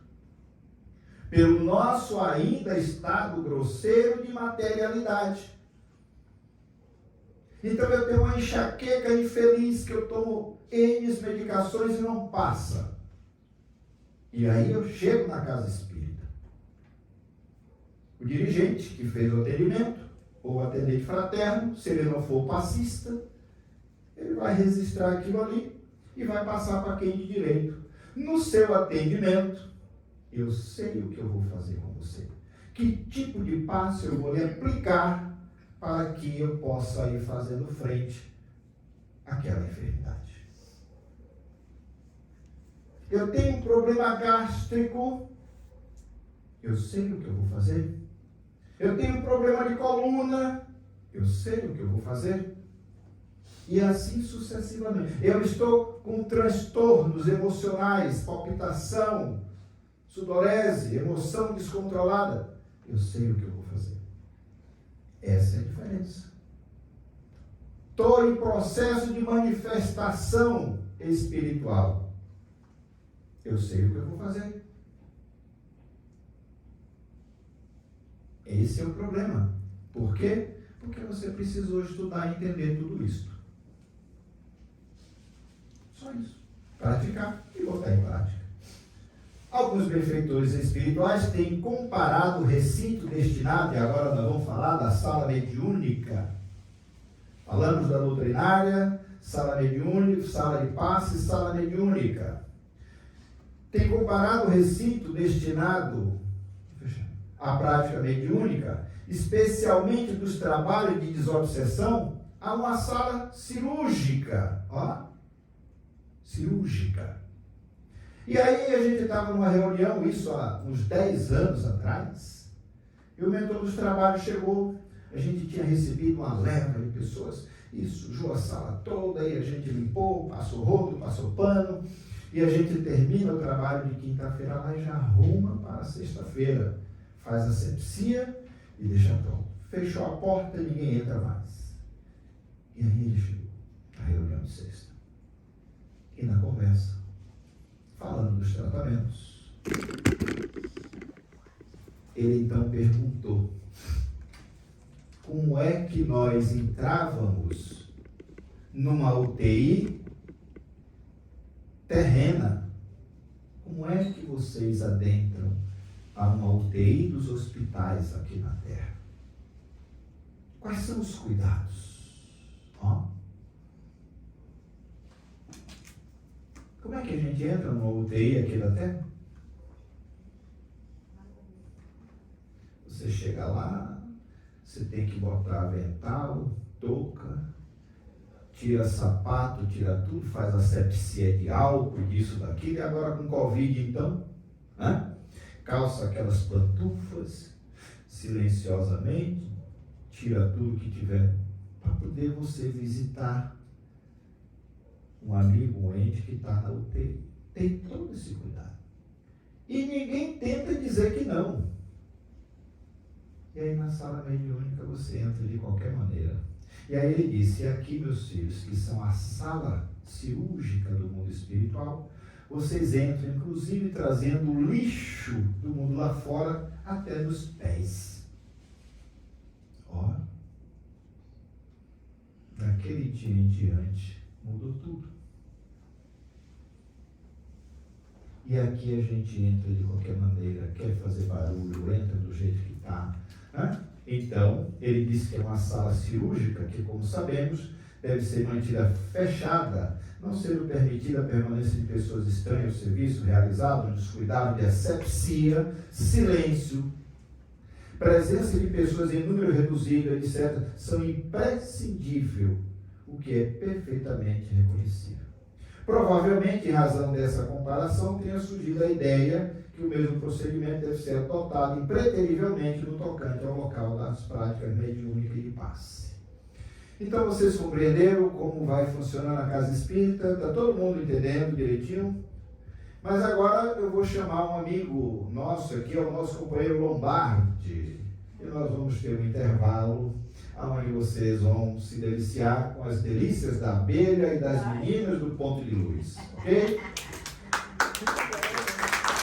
S3: Pelo nosso ainda estado grosseiro de materialidade. Então eu tenho uma enxaqueca infeliz que eu tomo N medicações e não passa. E aí eu chego na casa espírita. O dirigente que fez o atendimento, ou o atendente fraterno, se ele não for passista, ele vai registrar aquilo ali e vai passar para quem de direito. No seu atendimento, eu sei o que eu vou fazer com você. Que tipo de passo eu vou lhe aplicar para que eu possa ir fazendo frente àquela enfermidade. Eu tenho um problema gástrico, eu sei o que eu vou fazer. Eu tenho um problema de coluna, eu sei o que eu vou fazer. E assim sucessivamente. Eu estou com transtornos emocionais, palpitação, sudorese, emoção descontrolada. Eu sei o que eu vou fazer. Essa é a diferença. Estou em processo de manifestação espiritual. Eu sei o que eu vou fazer. Esse é o problema. Por quê? Porque você precisou estudar e entender tudo isso. Só isso. Praticar e botar em prática. Alguns benfeitores espirituais têm comparado o recinto destinado, e agora nós vamos falar da sala mediúnica. Falamos da doutrinária, sala mediúnica, sala de passe, sala mediúnica. Tem comparado o recinto destinado à prática mediúnica, especialmente dos trabalhos de desobsessão, a uma sala cirúrgica. Ó, cirúrgica. E aí a gente estava numa reunião, isso há uns 10 anos atrás, e o mentor dos trabalhos chegou, a gente tinha recebido uma leva de pessoas, e sujou a sala toda, e a gente limpou, passou rodo, passou pano, e a gente termina o trabalho de quinta-feira lá e já arruma para sexta-feira, faz a sepsia e deixa pronto. Fechou a porta e ninguém entra mais. E aí ele chegou, a reunião de sexta. E na conversa, falando dos tratamentos, ele então perguntou: como é que nós entrávamos numa UTI terrena? Como é que vocês adentram a uma UTI dos hospitais aqui na Terra? Quais são os cuidados? Ó. Como é que a gente entra numa UTI aqui na Terra? Você chega lá, você tem que botar avental, touca, tira sapato, tira tudo, faz asepsia de álcool, disso, daquilo, e agora com Covid então, calça aquelas pantufas, silenciosamente, tira tudo que tiver, para poder você visitar um amigo, um ente que está na UTI. Tem todo esse cuidado. E ninguém tenta dizer que não. E aí na sala mediúnica você entra de qualquer maneira. E aí ele disse, aqui meus filhos, que são a sala cirúrgica do mundo espiritual, vocês entram inclusive trazendo o lixo do mundo lá fora até nos pés. Ó, daquele dia em diante mudou tudo. E aqui a gente entra de qualquer maneira, quer fazer barulho, entra do jeito que está. Então, ele disse que é uma sala cirúrgica, que como sabemos, deve ser mantida fechada, não sendo permitida a permanência de pessoas estranhas ao serviço realizado, no descuidado de asepsia, silêncio, presença de pessoas em número reduzido, etc., são imprescindíveis, o que é perfeitamente reconhecível. Provavelmente, em razão dessa comparação, tenha surgido a ideia que o mesmo procedimento deve ser adotado impreterivelmente no tocante ao local das práticas mediúnicas e de passe. Então, vocês compreenderam como vai funcionar a casa espírita? Está todo mundo entendendo direitinho? Mas agora eu vou chamar um amigo nosso aqui, é o nosso companheiro Lombardi. E nós vamos ter um intervalo onde vocês vão se deliciar com as delícias da abelha e das meninas do ponto de luz. Ok?